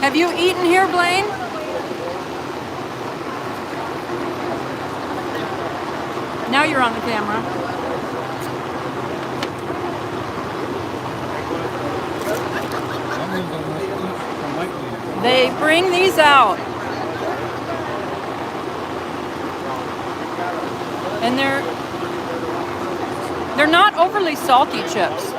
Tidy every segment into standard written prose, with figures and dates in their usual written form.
Have you eaten here, Blaine? Now you're on the camera. They bring these out. And they're not overly salty chips.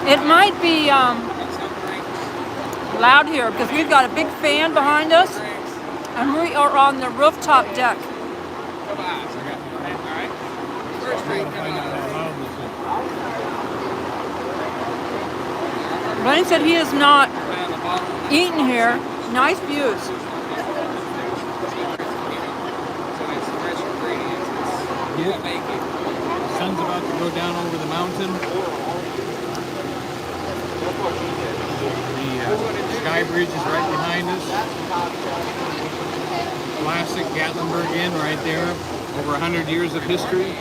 It might be loud here because we've got a big fan behind us and we are on the rooftop deck. Blaine said he has not eaten here. Nice views. Yeah. The sun's about to go down over the mountain. The sky bridge is right behind us. Classic Gatlinburg Inn right there. Over 100 years of history.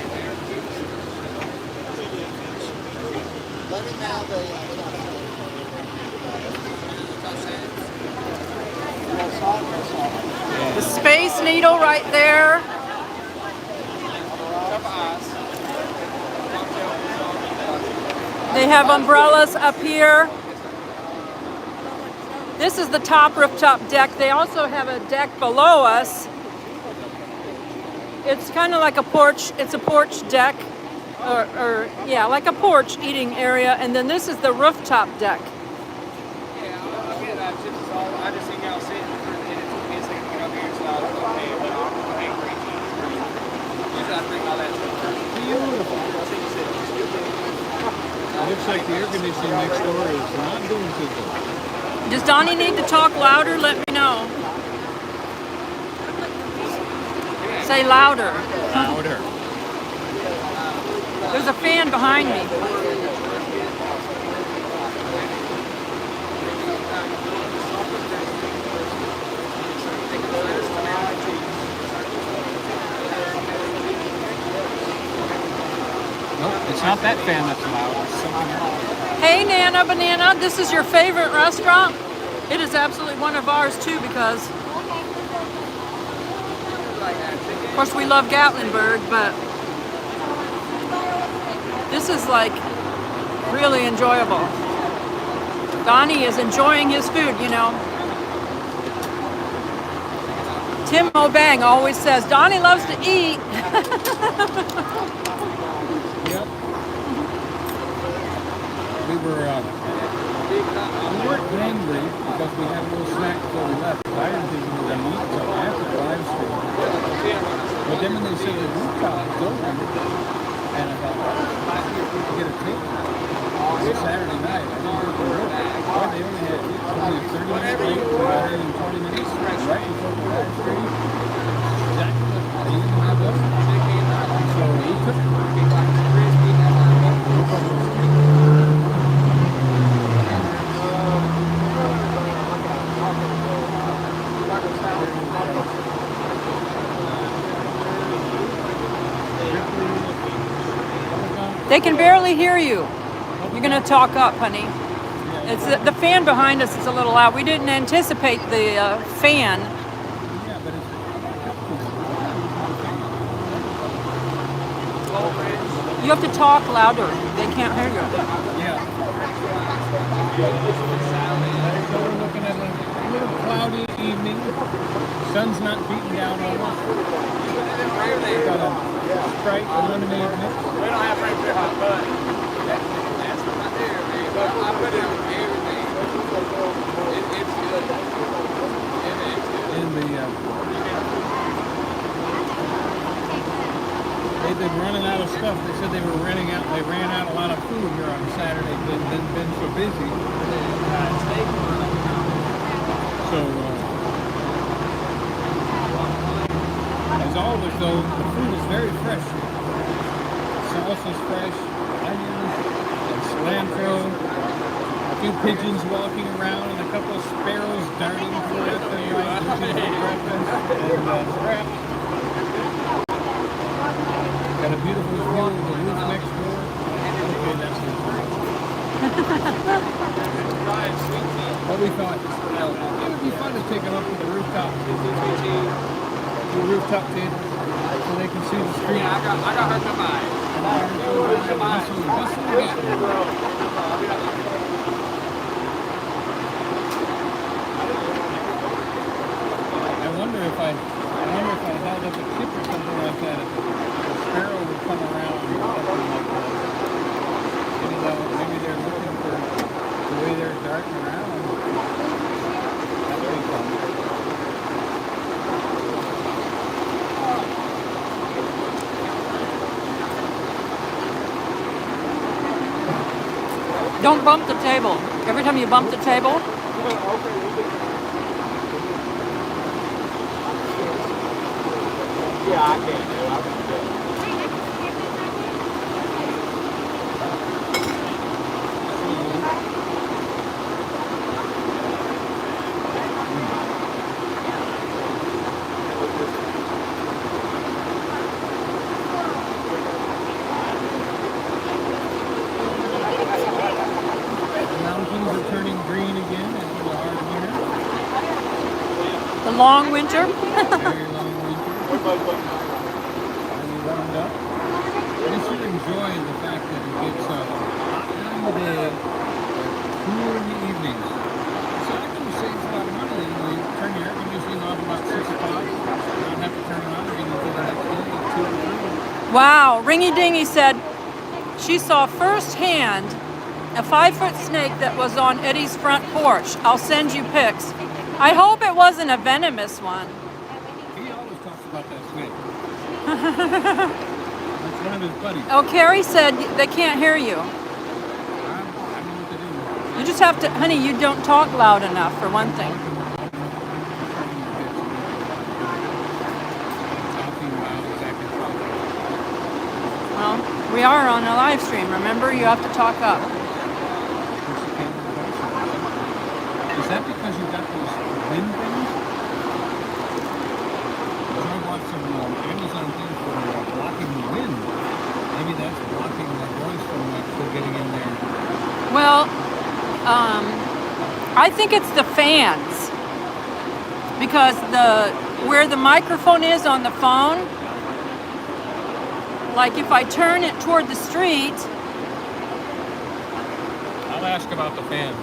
The Space Needle right there. They have umbrellas up here. This is the top rooftop deck. They also have a deck below us. It's kind of like a porch. It's a porch deck, or yeah, like a porch eating area. And then this is the rooftop deck. I just think I'll sit and it took me a second to get up here, so I was okay, but I'm angry. Usually I bring all that stuff. Beautiful. It looks like the air conditioning next door is not doing too good. Does Donny need to talk louder? Let me know. Say louder. Louder. There's a fan behind me. It's not that fan that's loud, it's something else. Hey Nana Banana, this is your favorite restaurant? It is absolutely one of ours too because, of course, we love Gatlinburg, but this is like really enjoyable. Donny is enjoying his food, you know. Tim O'Bang always says, Donny loves to eat. We weren't angry because we had a little snack before we left. I didn't think we were going to eat until after the live stream. But then when they said the rooftop was open, and I thought, I could get a tape. It was Saturday night. I didn't think they were open. Well, they only had only 30 minutes late. We got in 20 minutes right before the live stream. Exactly what they didn't have us. So we took it. They can barely hear you. You're going to talk up, honey. It's the fan behind us is a little loud. We didn't anticipate the fan. You have to talk louder. They can't hear you. Yeah. So we're looking at a little cloudy evening. Sun's not beating down on us. We've got a Sprite and lemonade mix. We don't have regular hot bud. That's what I do, man. But I put it on everything. It's good. They've been running out of stuff. They said they ran out a lot of food here on Saturday. Been so busy. So. As always, though, the food is very fresh. Sauce is fresh, onions, and cilantro, a few pigeons walking around, and a couple of sparrows darting to the left and right, looking for breakfast, and scraps. got a beautiful view of the roof next door. Okay, that's good. But we thought, well, it would be fun to take them up to the rooftop. The rooftop tent, so they can see the street. Yeah, I got her to buy. I wonder if I held up a tip or something like that, if a sparrow would come around or something like that. Maybe they're looking for the way they're darting around. That would be fun. Don't bump the table. Every time you bump the table, Yeah, I can do it. the long winter. Very long winter. Highly warmed up. I should enjoy the fact that it gets hot during the day, cool in the evenings. So I can save a lot of money. You turn your air conditioning off about 6 o'clock. You don't have to turn it on again until the next day at 2 or 3. Wow, Ringy Dingy said she saw firsthand a 5-foot snake that was on Eddie's front porch. I'll send you pics. I hope it wasn't a venomous one. He always talks about that snake. That's one of his buddies. Oh, Carrie said they can't hear you. I don't know what to do. You just have to, honey, you don't talk loud enough for one thing. Well, we are on a live stream. Remember, you have to talk up. Is that because you got those wind things? I bought some Amazon things for blocking the wind. Maybe that's blocking the voice from getting in there. Well, I think it's the fans. Because where the microphone is on the phone, like if I turn it toward the street. I'll ask about the fan.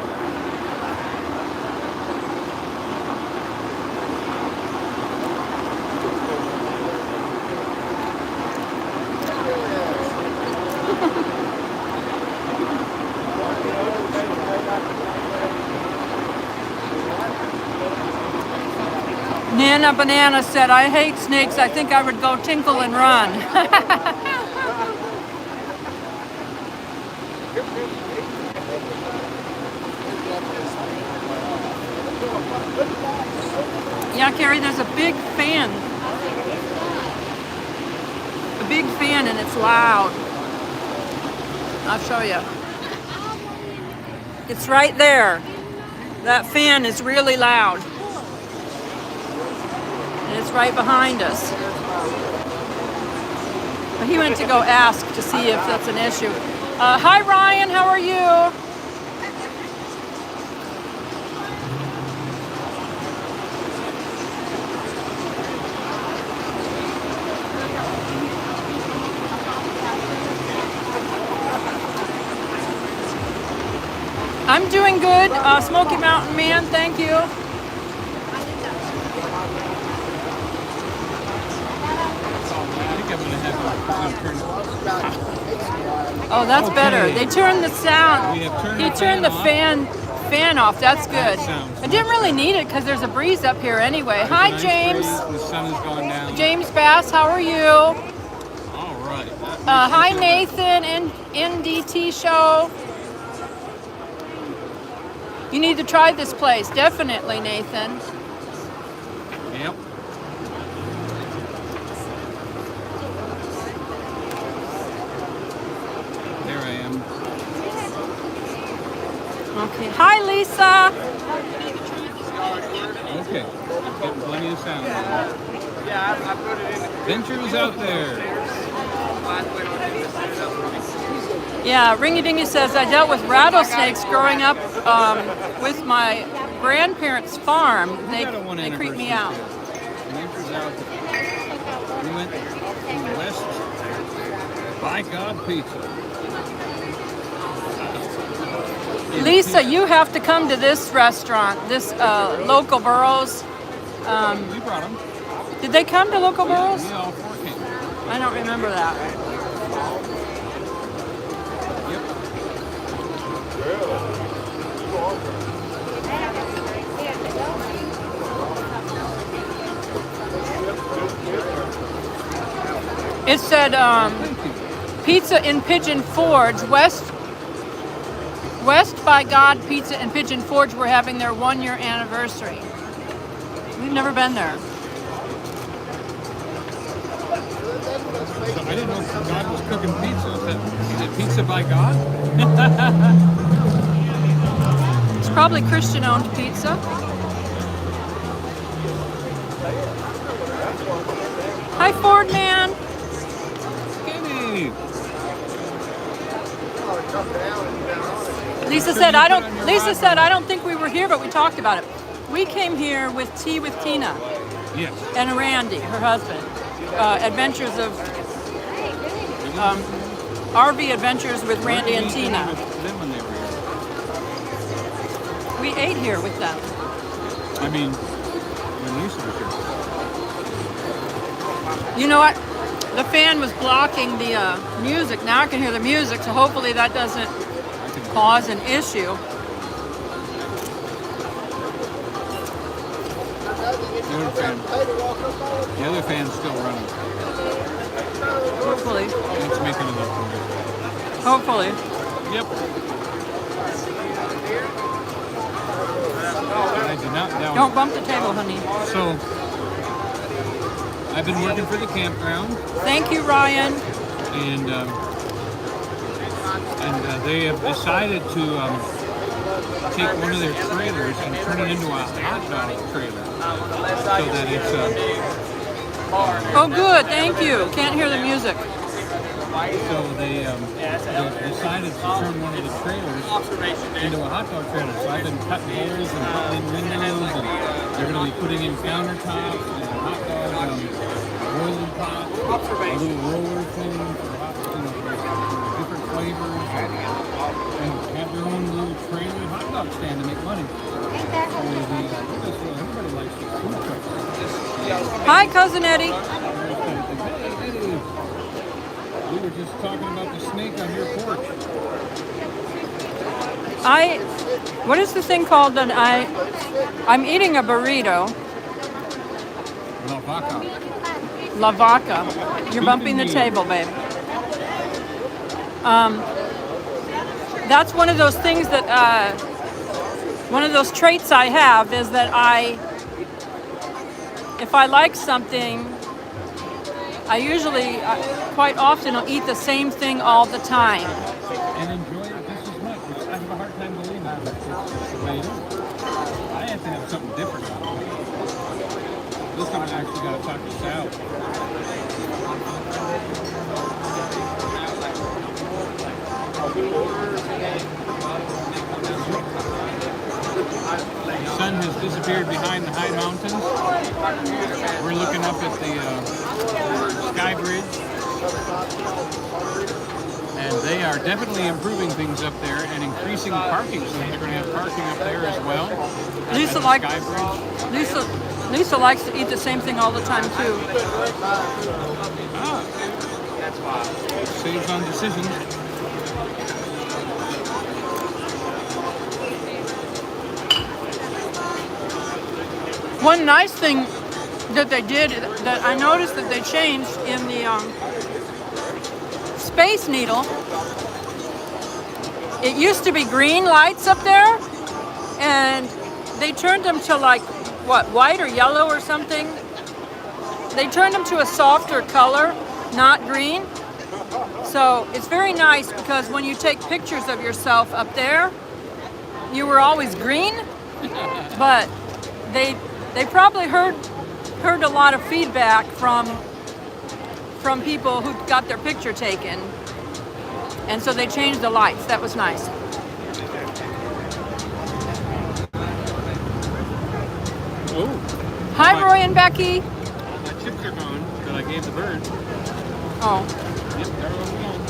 Nana Banana said, I hate snakes. I think I would go tinkle and run. Yeah, Carrie, there's a big fan. A big fan and it's loud. I'll show you. It's right there. That fan is really loud. And it's right behind us. But he went to go ask to see if that's an issue. Hi Ryan, how are you? I'm doing good, Smoky Mountain Man, thank you. Oh, that's better. They turned the sound. He turned the fan off. That's good. I didn't really need it because there's a breeze up here anyway. Hi, James. The sun is going down. James Bass, how are you? All right. Hi, Nathan, NDT Show. You need to try this place. Definitely, Nathan. Yep. There I am. Okay. Hi, Lisa. Okay. Getting plenty of sound. Yeah, I put it in. Venture is out there. Yeah, Ringy Dingy says, I dealt with rattlesnakes growing up with my grandparents' farm. They creep me out. Neighbors out. We went to West by God Pizza. Lisa, you have to come to this restaurant, this Loco Burro's. We brought them. Did they come to Loco Burro's? We all four came. I don't remember that. Yep. It said pizza in Pigeon Forge, West by God Pizza in Pigeon Forge were having their 1-year anniversary. We've never been there. So I didn't know God was cooking pizza. Is it Pizza by God? It's probably Christian-owned pizza. Hi, Ford man. Kenny. Lisa said I don't think we were here, but we talked about it. We came here with Tea with Tina. Yes. And Randy, her husband. Adventures of RV Adventures with Randy and Tina. Them when they were here. We ate here with them. I mean, when Lisa was here. You know what? The fan was blocking the music. Now I can hear the music, so hopefully that doesn't cause an issue. The other fan's still running. Hopefully. It's making enough noise. Hopefully. Yep. I did not down. Don't bump the table, honey. So, I've been working for the campground, Thank you, Ryan. and they have decided to take one of their trailers and turn it into a hot dog trailer, so that it's Oh, good. Thank you. Can't hear the music. so they decided to turn one of the trailers into a hot dog trailer. So I've been cutting holes and putting in windows, and they're going to be putting in countertops and hot dog boiling pots, a little roller thing for hot, different flavors, and have their own little trailer hot dog stand to make money. Everybody likes the food trucks. Hi, Cousin Eddie. We were just talking about the snake on your porch. What is the thing called that I'm eating a burrito. La vaca. You're bumping the table, babe. That's one of those things that, one of those traits I have is that if I like something, I usually, quite often, will eat the same thing all the time. And enjoy it just as much, which I have a hard time believing that it's the way it is. I have to have something different. This time I actually got to talk to Sal. The sun has disappeared behind the high mountains. We're looking up at the Sky Bridge. And they are definitely improving things up there and increasing parking. So they're going to have parking up there as well. Lisa likes to eat the same thing all the time too. Saves on decisions. One nice thing that they did, that I noticed that they changed in the Space Needle, it used to be green lights up there, and they turned them to like, what, white or yellow or something? They turned them to a softer color, not green. So it's very nice because when you take pictures of yourself up there, you were always green, but they probably heard a lot of feedback from people who got their picture taken. And so they changed the lights. That was nice. Oh. Hi, Roy and Becky. My chips are gone that I gave the bird. Oh. Yep, they're all gone.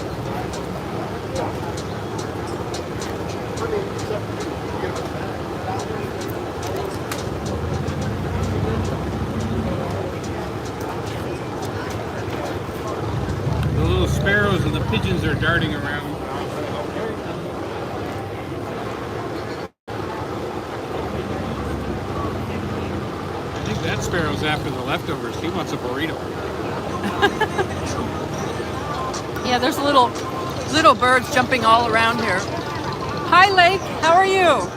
The little sparrows and the pigeons are darting around. I think that sparrow's after the leftovers. He wants a burrito. Yeah, there's little birds jumping all around here. Hi, Lake. How are you?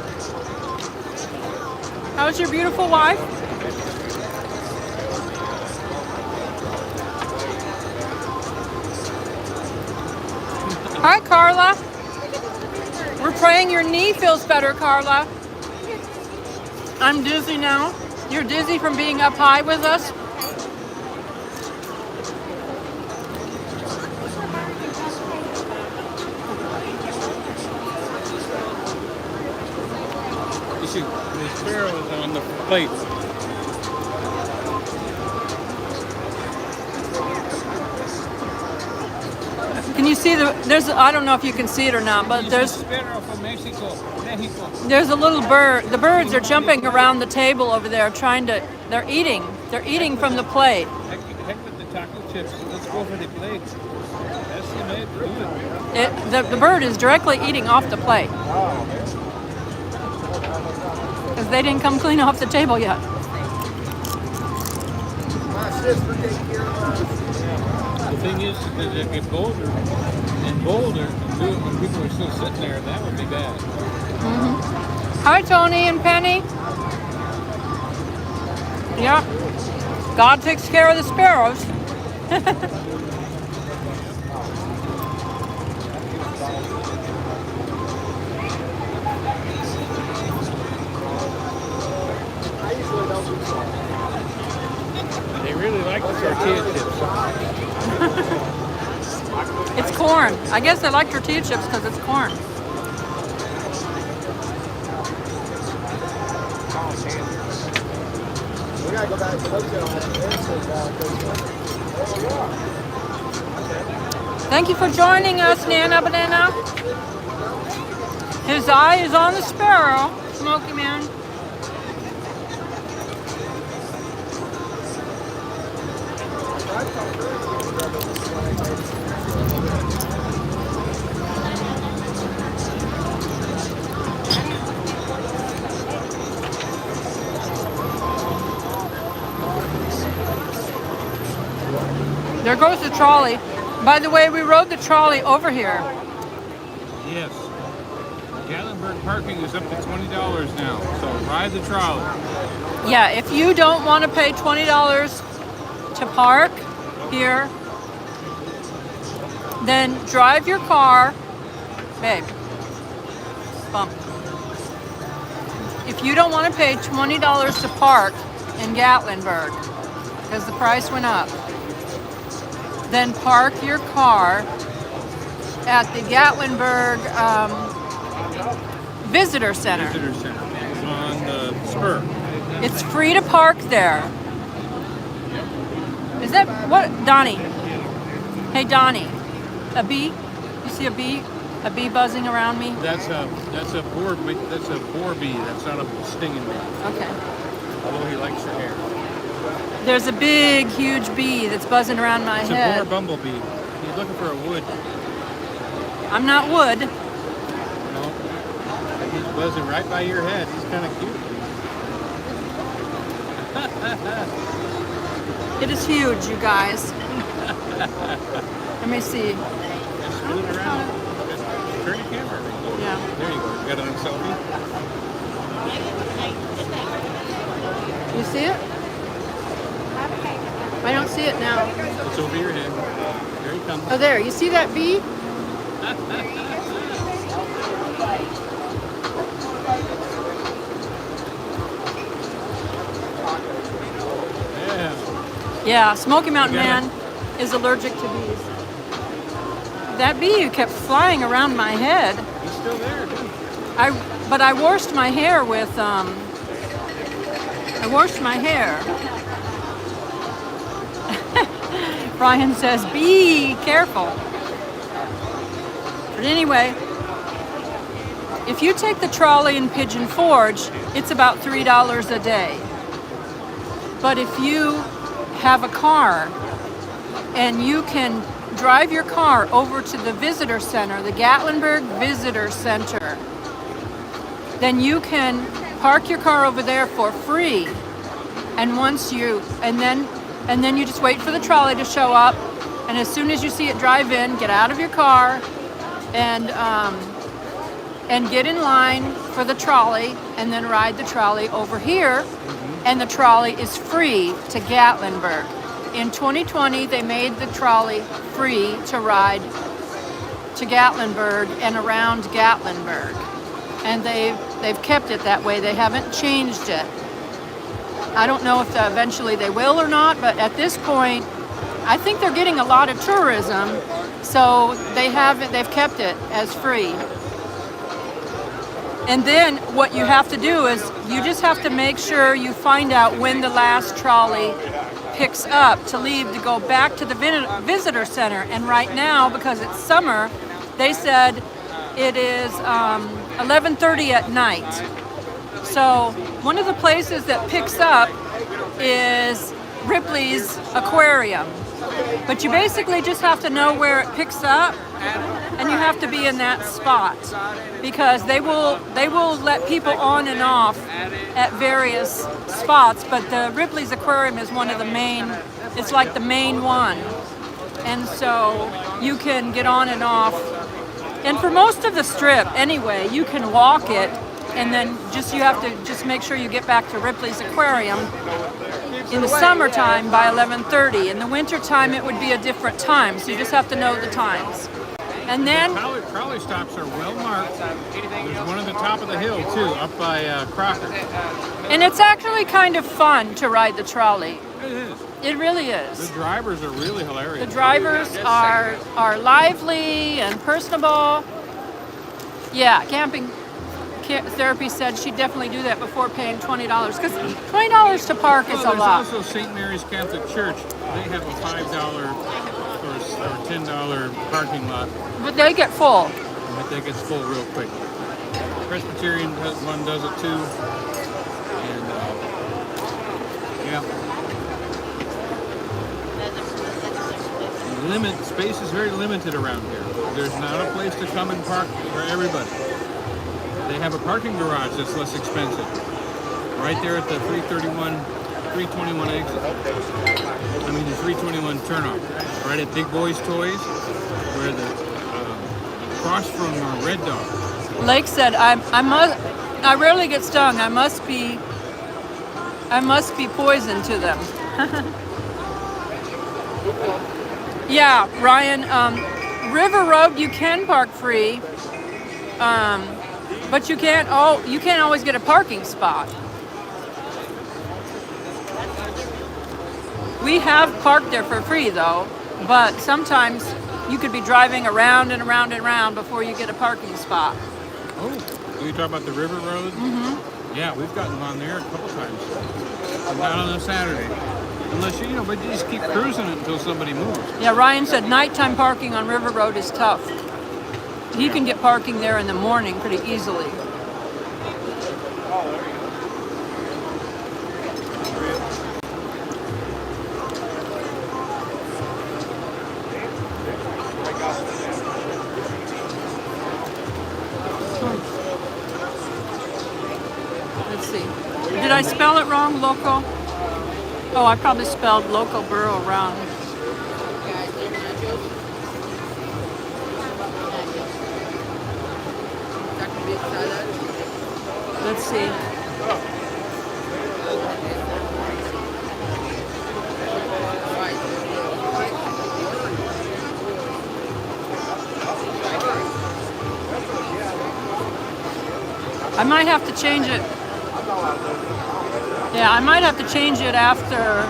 How's your beautiful wife? Hi, Carla. We're praying your knee feels better, Carla. I'm dizzy now. You're dizzy from being up high with us? You see, the sparrow is on the plate. Can you see there's, I don't know if you can see it or not, but there's Sparrow from Mexico. there's a little bird. The birds are jumping around the table over there they're eating from the plate. Heck with the taco chips. Let's go for the plates. That's the way to do it. The bird is directly eating off the plate. Because they didn't come clean off the table yet. The thing is, that it get bolder and bolder, and do it when people are still sitting there, that would be bad. Mm-hmm. Hi, Tony and Penny. Yeah. God takes care of the sparrows. They really like the tortilla chips. It's corn. I guess they like tortilla chips because it's corn. We gotta go back to the hotel. Thank you for joining us, Nana Banana. His eye is on the sparrow, Smoky Man. There goes the trolley. By the way, we rode the trolley over here. Yes. Gatlinburg parking is up to $20 now, so ride the trolley. Yeah, if you don't want to pay $20 to park here, then drive your car. Babe, bump. If you don't want to pay $20 to park in Gatlinburg, because the price went up, then park your car at the Gatlinburg Visitor Center. Visitor Center on the spur. It's free to park there. Is that what, Donny? Hey, Donny, a bee? You see a bee? A bee buzzing around me? That's a boar bee. That's a boar bee. That's not a stinging bee. Okay. Although he likes your hair. There's a big, huge bee that's buzzing around my head. It's a boar bumblebee. He's looking for a wood. I'm not wood. No. He's buzzing right by your head. He's kind of cute. It is huge, you guys. Let me see. Just spin it around. Turn your camera around. Yeah. There you go. You got it on selfie? You see it? I don't see it now. It's over your head. There he comes. Oh, there. You see that bee? Yeah. Yeah, Smoky Mountain Man is allergic to bees. That bee kept flying around my head. He's still there, too. But I washed my hair with I washed my hair. Brian says, be careful. But anyway, if you take the trolley in Pigeon Forge, it's about $3 a day. But if you have a car and you can drive your car over to the visitor center, the Gatlinburg Visitor Center, then you can park your car over there for free. And then you just wait for the trolley to show up, and as soon as you see it drive in, get out of your car and get in line for the trolley, and then ride the trolley over here. And the trolley is free to Gatlinburg. In 2020, they made the trolley free to ride to Gatlinburg and around Gatlinburg. And they've kept it that way. They haven't changed it. I don't know if eventually they will or not, but at this point, I think they're getting a lot of tourism, so they've kept it as free. And then what you have to do is you just have to make sure you find out when the last trolley picks up to leave to go back to the visitor center. And right now, because it's summer, they said it is 11:30 at night. So one of the places that picks up is Ripley's Aquarium. But you basically just have to know where it picks up, and you have to be in that spot, because they will let people on and off at various spots, but the Ripley's Aquarium is one of the main, it's like the main one. And so you can get on and off. And for most of the strip anyway, you can walk it, and then you have to just make sure you get back to Ripley's Aquarium in the summertime by 11:30. In the wintertime, it would be a different time, so you just have to know the times. And then Trolley stops are well marked. There's one at the top of the hill, too, up by Crocker. and it's actually kind of fun to ride the trolley. It is. It really is. The drivers are really hilarious. The drivers are lively and personable. Yeah, camping therapy said she'd definitely do that before paying $20, because $20 to park is a lot. There's also St. Mary's Catholic Church. They have a $5 or $10 parking lot. But they get full. But that gets full real quick. Presbyterian one does it too. And space is very limited around here. There's not a place to come and park for everybody. They have a parking garage that's less expensive. Right there at the 321 exit. I mean the 321 turnoff. Right at Big Boys Toys, where the across from Red Dog. Lake said, I rarely get stung. I must be poison to them. Yeah, Ryan, River Road you can park free, but you can't always get a parking spot. We have parked there for free though, but sometimes you could be driving around and around and around before you get a parking spot. Oh, you talking about the River Road? Mm-hmm. Yeah, we've gotten on there a couple times. Not on a Saturday. Unless you but you just keep cruising it until somebody moves. Yeah, Ryan said nighttime parking on River Road is tough. He can get parking there in the morning pretty easily. Let's see. Did I spell it wrong, Loco? Oh, I probably spelled Loco Burro wrong. Let's see. I might have to change it. Yeah, I might have to change it after.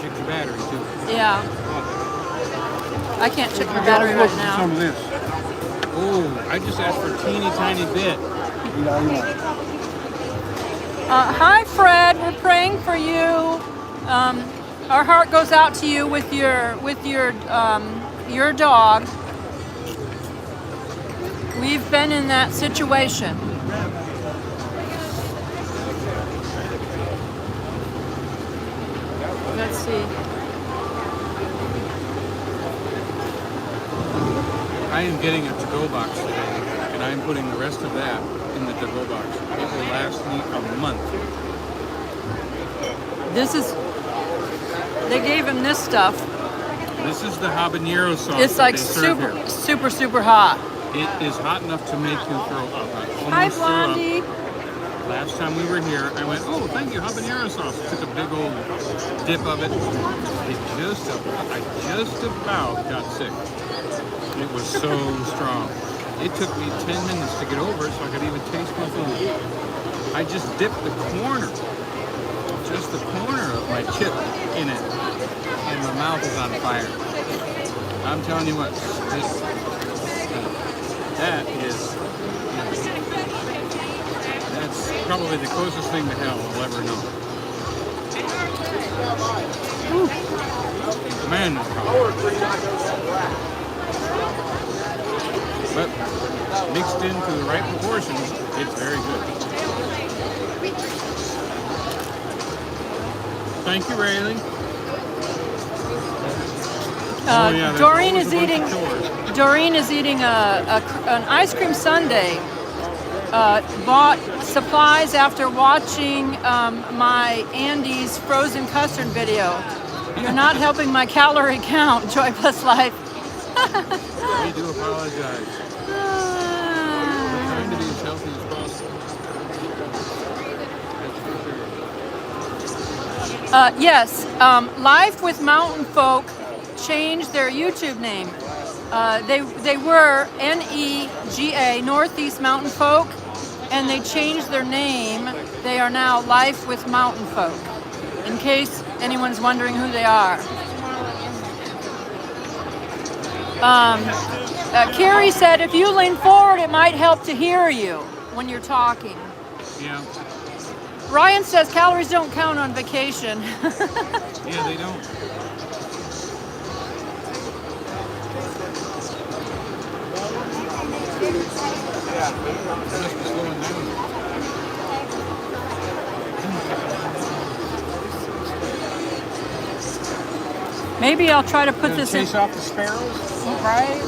Check your battery too. Yeah. I can't check my battery right now. Some of this. Oh, I just asked for a teeny tiny bit. Hi, Fred. We're praying for you. Our heart goes out to you with your dog. We've been in that situation. Let's see. I am getting a to-go box today, and I am putting the rest of that in the to-go box. It will last me a month. They gave him this stuff. This is the habanero sauce. It's like that they serve super, here. super, super hot. It is hot enough to make you throw up. Hi, Almost throw up. Blondie. Last time we were here, I went, oh, thank you, habanero sauce. Took a big old dip of it. I just about got sick. It was so strong. It took me 10 minutes to get over it so I could even taste my food. I just dipped the corner of my chip in it, and my mouth is on fire. I'm telling you what, that's probably the closest thing to hell I'll ever know. Man, that's hot. But mixed into the right proportions, it's very good. Thank you, Rayleigh. Doreen is eating an ice cream sundae. Bought supplies after watching my Andy's frozen custard video. You're not helping my calorie count, Joy Bless Life. We do apologize. We're trying to be as healthy as possible. That's for sure. Yes, Life with Mountain Folk changed their YouTube name. They were NEGA, Northeast Mountain Folk, and they changed their name. They are now Life with Mountain Folk, in case anyone's wondering who they are. Carrie said if you lean forward, it might help to hear you when you're talking. Yeah. Ryan says calories don't count on vacation. Yeah, they don't. Must be slowing down. Maybe I'll try to put this in. Chase off the sparrows? Right.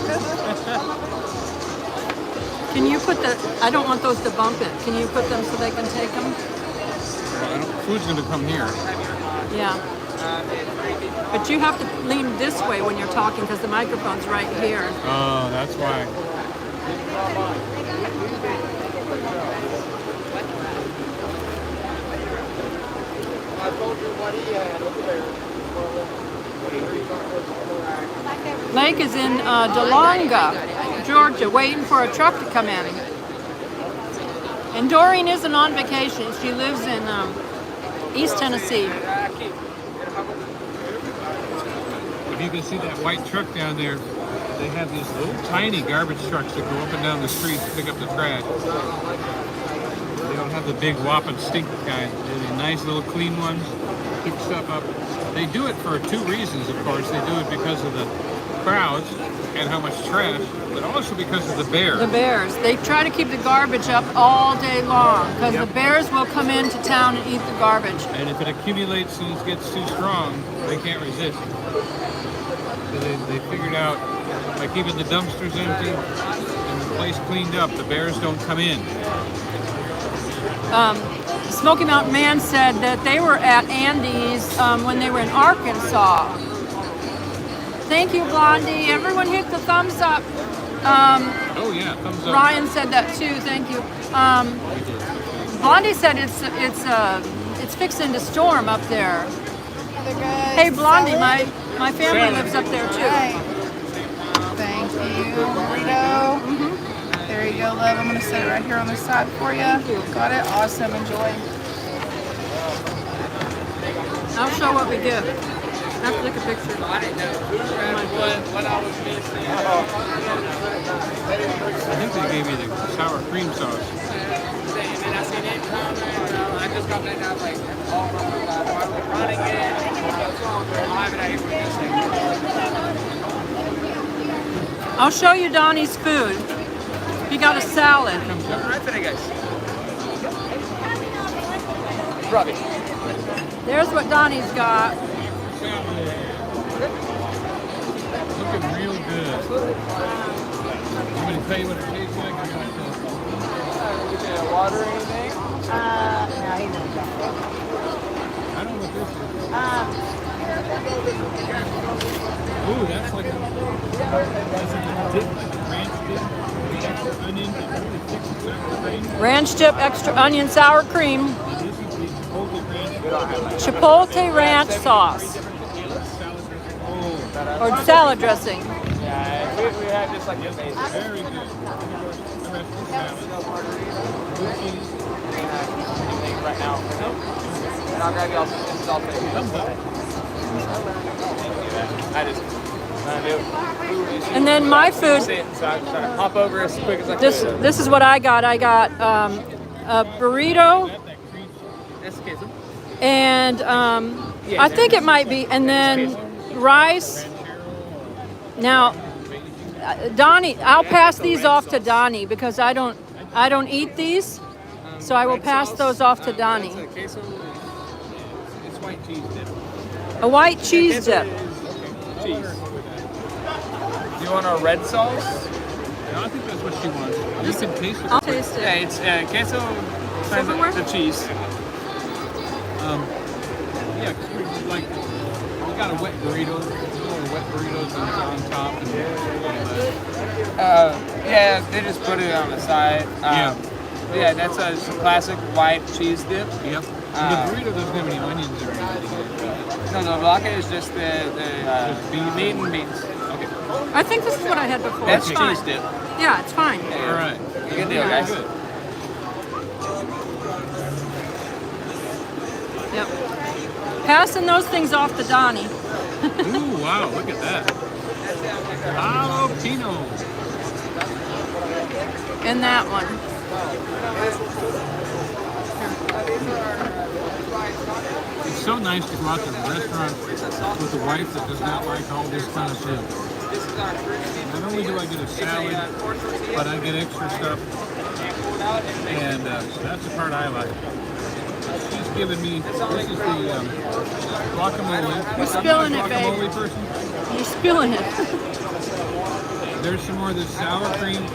Can you put the? I don't want those to bump it. Can you put them so they can take them? Food's going to come here. Yeah. But you have to lean this way when you're talking because the microphone's right here. Oh, that's why. I told you what he had over there. Lake is in DeLonga, Georgia, waiting for a truck to come in. And Doreen isn't on vacation. She lives in East Tennessee. If you can see that white truck down there, they have these little tiny garbage trucks that go up and down the street to pick up the trash. They don't have the big whopping stink kind. They're the nice little clean ones, pick stuff up. They do it for two reasons, of course. They do it because of the crowds and how much trash, but also because of the bears. The bears. They try to keep the garbage up all day long because the bears will come into town and eat the garbage. And if it accumulates and it gets too strong, they can't resist. So they figured out by keeping the dumpsters empty and the place cleaned up, the bears don't come in. Smoky Mountain Man said that they were at Andy's when they were in Arkansas. Thank you, Blondie. Everyone hit the thumbs up. Oh yeah, thumbs up. Ryan said that too. Thank you. Blondie said it's fixing to storm up there. Hey, Blondie, my family lives up there too. Thank you, burrito. There you go, love. I'm going to set it right here on the side for you. Got it? Awesome. Enjoy. I'll show what we do. have to take a picture. I didn't know what I was missing. I think they gave you the sour cream sauce. And then I seen it coming. I just got back and I was like, oh my God, why are we running it? I'm out here for this thing. I'll show you Donnie's food. He got a salad. All right today, guys. Robbie. There's what Donnie's got. Looking real good. I'm going to tell you what it tastes like. I'm going to tell you. Get you water or anything? No, he knows that. I don't know what this is. Ooh, that's like a dip, like a ranch dip. Extra onion, really thick sour cream. Ranch dip, extra onion, sour cream, And this is the chipotle ranch sauce, or salad dressing. Yeah, we had just like the basic. Very good. The rest is salad. Good cheese. Right now. And I'll grab you all some salted. Thumbs up. I just And then my food. So I try to hop over as quick as I can. This is what I got. I got a burrito, That's the case. and I think it might be, and then rice. Now, Donnie, I'll pass these off to Donnie because I don't eat these, so I will pass those off to Donnie. It's white cheese dip. A white cheese dip. Cheese. Do you want a red sauce? No, I think that's what she wants. You can taste it. I'll taste Yeah, it. it's queso Silverware? the cheese. Yeah, because we like, we got a wet burrito. Wet burritos and it's on top. And Yeah, they just put it on the side. Yeah, that's a classic white cheese dip. Yep. And the burrito doesn't have any onions or anything. No, the vodka is just the meat and beans. Okay. I think this is what I had before. That's It's fine. cheese dip. Yeah, it's fine. All right. Good deal, guys. Good. Yep. Passing those things off to Donnie. Ooh, wow, look at that. Jalapeno. And that one. It's so nice to go out to a restaurant with a wife that does not like all this kind of food. Not only do I get a salad, but I get extra stuff. And that's the part I like. She's given me, this is the guacamole. You're spilling it, babe. Guacamole person. You're spilling it. There's some more of this sour cream, the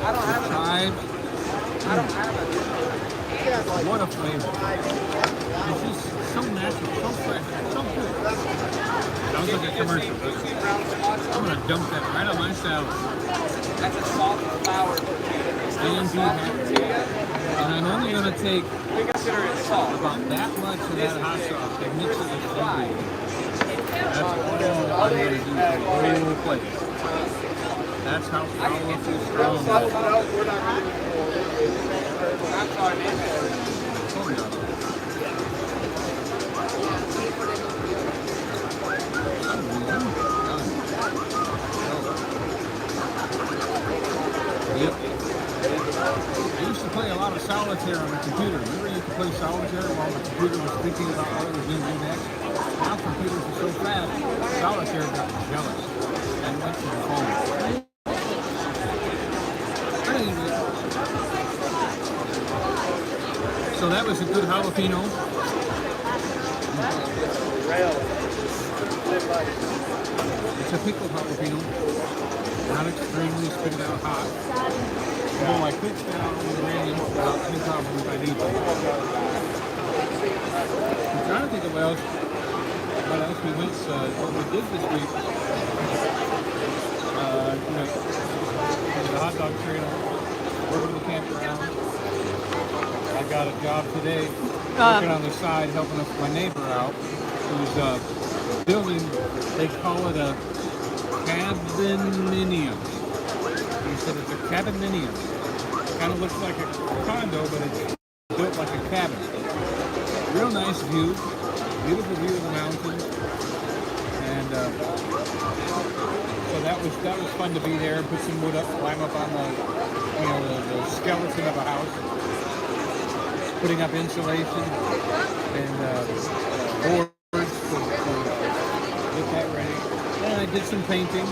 chives. What a flavor. It's just so natural, so fresh, so good. Sounds like a commercial. I'm going to dump that right on my salad. That's a salt and flour. And be happy. And I'm only going to take We consider it salt. about that much of that hot sauce and mix it with seaweed. That's all I'm going to do for the whole plate. That's how powerful strong it is. I'm sorry, man. Oh, yeah. Yep. I used to play a lot of solitaire on the computer. Remember you could play solitaire while the computer was thinking about what it was going to do next? Now computers are so fast, solitaire got jealous and went to the phone. Anyway, so that was a good jalapeno. It's a pickled jalapeno. Not extremely spit out hot. Although I could spit out the ingredients without any problem if I need to. I'm trying to think of what else we went, what we did this week. The hot dog trailer, working the campground. I got a job today, working on the side, helping my neighbor out, who's building, they call it a cabininium. He said it's a cabininium. Kind of looks like a condo, but it's built like a cabin. Real nice view, beautiful view of the mountains, and And so that was fun to be there. Put some wood up, climb up on the skeleton of a house, putting up insulation and boards to get that ready. And I did some painting. So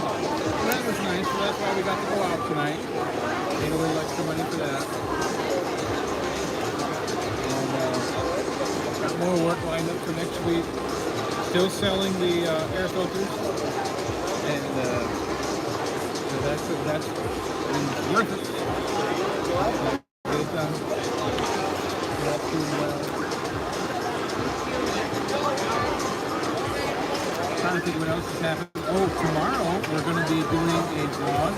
that was nice. So that's why we got to go out tonight. Made a little extra money for that. And got more work lined up for next week. Still selling the air filters. And so that's been worth it. Get it done. That's doing well. Trying to think what else has happened. Oh, tomorrow we're going to be doing a vlog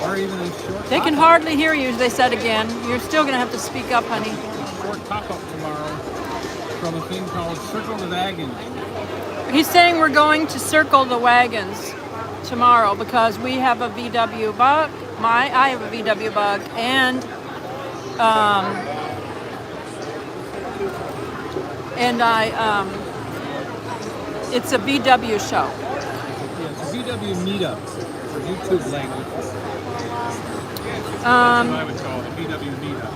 or even a short. They can hardly hear you, they said again. You're still going to have to speak up, honey. A short pop-up tomorrow from a thing called Circle the Wagons. He's saying we're going to circle the wagons tomorrow because we have a VW bug. I have a VW bug, and it's a VW show. Yeah, it's a VW meetup for YouTube language. That's what I would call it, a VW meetup.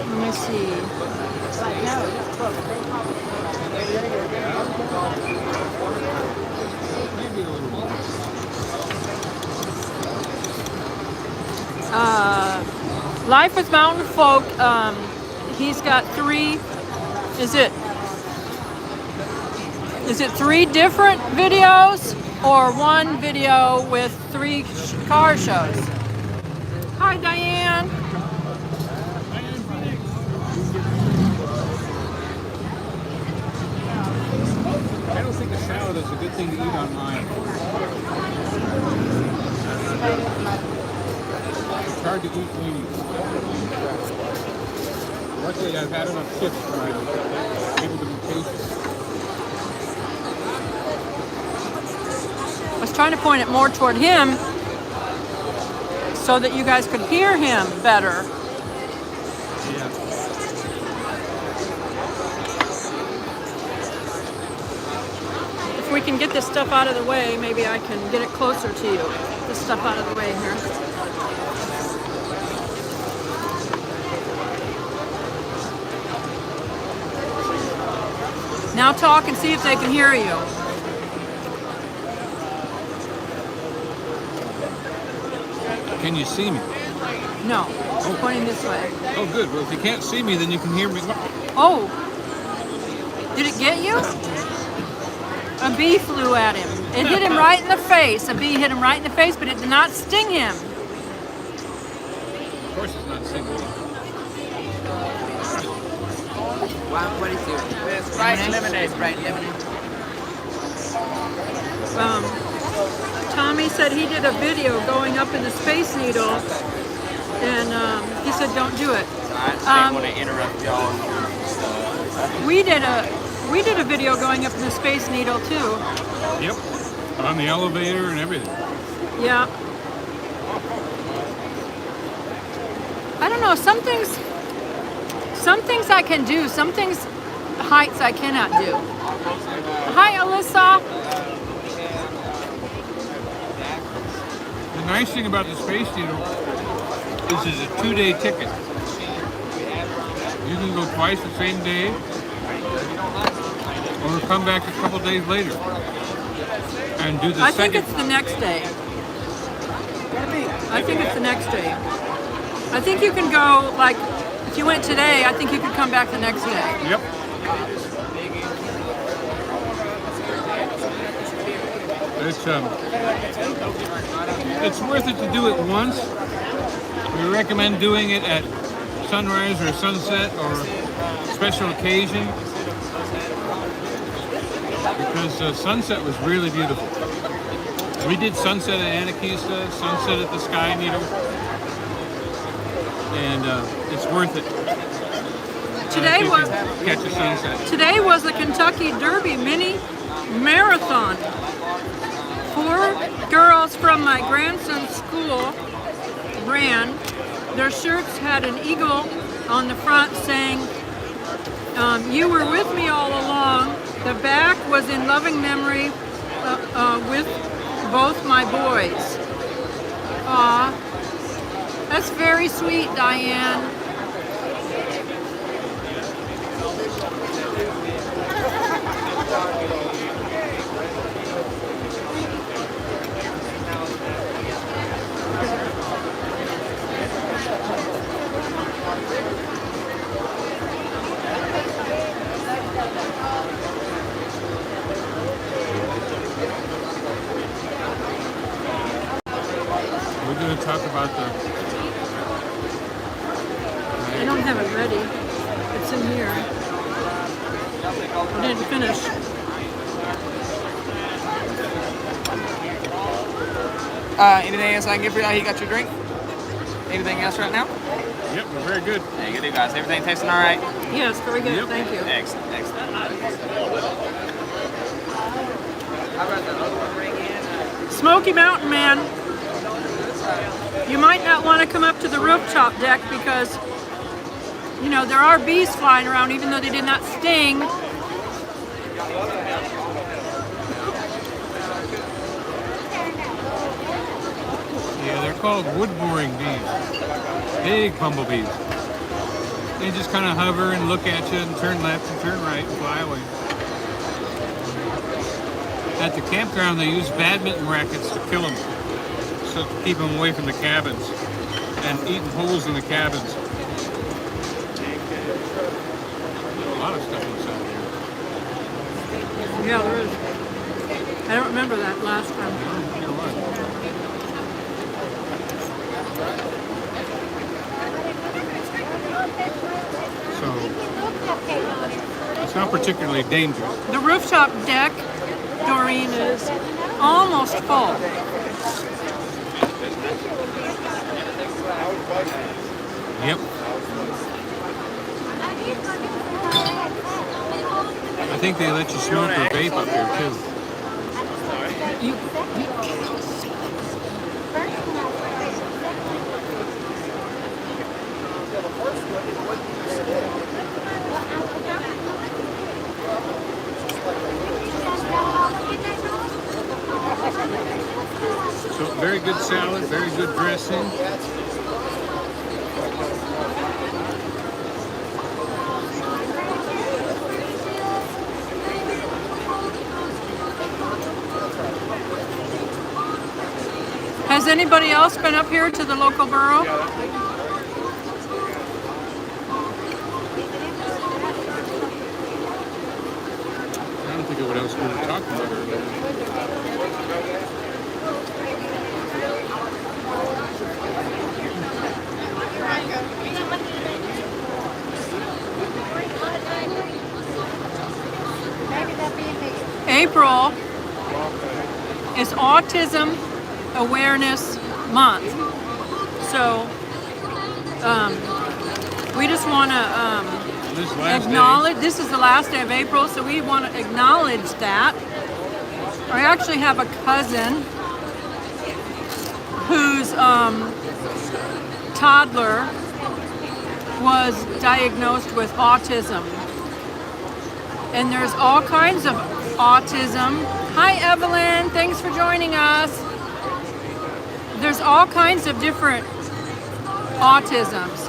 Let me see. Maybe a little more. Life with Mountain Folk. He's got three. Is it 3 different videos or one video with 3 car shows? Hi, Diane. I don't think a salad is a good thing to eat on mine. It's hard to eat weenies. Luckily, I've had enough chips where I'm able to be patient. I was trying to point it more toward him so that you guys could hear him better. Yeah. If we can get this stuff out of the way, maybe I can get it closer to you. This stuff out of the way here. Now talk and see if they can hear you. Can you see me? No, I'm pointing this way. Oh, good. Well, if you can't see me, then you can hear me. Oh, did it get you? A bee flew at him. It hit him right in the face. A bee hit him right in the face, but it did not sting him. Of course it's not singing. 122. Sprite lemonade, Sprite lemonade. Tommy said he did a video going up in the Space Needle, and he said don't do it. I didn't want to interrupt y'all. We did a video going up in the Space Needle too. Yep. On the elevator and everything. Yeah. I don't know. Some things I can do. Some things, heights I cannot do. Hi, Alyssa. The nice thing about the Space Needle is it's a 2-day ticket. You can go twice the same day, or come back a couple days later and do the I second. think it's the next day. I think it's the next day. I think you can go, like, if you went today, I think you could come back the next day. Yep. It's worth it to do it once. We recommend doing it at sunrise or sunset or special occasion, because sunset was really beautiful. We did sunset at Anakeesa, sunset at the Sky Needle, and it's worth it. Today was catch a sunset. Today was the Kentucky Derby mini marathon. 4 girls from my grandson's school ran. Their shirts had an eagle on the front saying, "You were with me all along." The back was in loving memory with both my boys. Aw, that's very sweet, Diane. We're going to talk about the... I don't have it ready. It's in here. I didn't finish. Anything else I can get for you? You got your drink? Anything else right now? Yep, we're very good. Hey, good, guys. Everything tasting all right? Yes, very good. Yep. Thank you. Excellent, excellent. How about the other one ring in? Smoky Mountain Man. You might not want to come up to the rooftop deck because, you know, there are bees flying around even though they did not sting. Yeah, they're called wood boring bees. Big bumblebees. They just kind of hover and look at you and turn left and turn right and fly away. At the campground, they use badminton rackets to kill them, so to keep them away from the cabins and eating holes in the cabins. There's a lot of stuff inside here. Yeah, there is. I don't remember that last time. You know what? So, it's not particularly dangerous. The rooftop deck, Doreen, is almost full. Yep. I think they let you smoke or vape up here too. So very good salad, very good dressing. Has anybody else been up here to the Loco Burro? I don't think of what else we were talking about earlier. April is Autism Awareness Month. So we just want to acknowledge, this is the last day of April, so we want to acknowledge that. I actually have a cousin whose toddler was diagnosed with autism. And there's all kinds of autism. Hi Evelyn, thanks for joining us. There's all kinds of different autisms.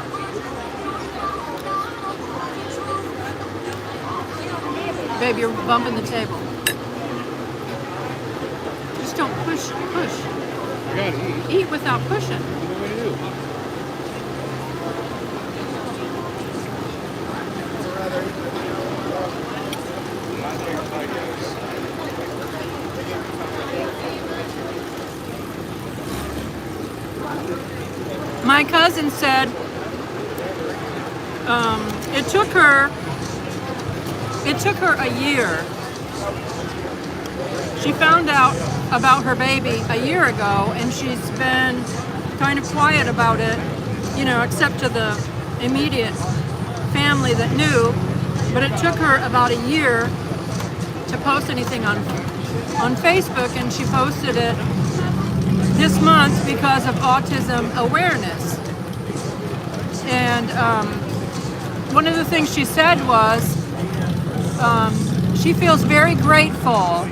Babe, you're bumping the table. Just don't push. You gotta eat. Eat without pushing. What do you do? My cousin said it took her a year. She found out about her baby a year ago, and she's been kind of quiet about it, you know, except to the immediate family that knew. But it took her about a year to post anything on Facebook, and she posted it this month because of autism awareness. And one of the things she said was she feels very grateful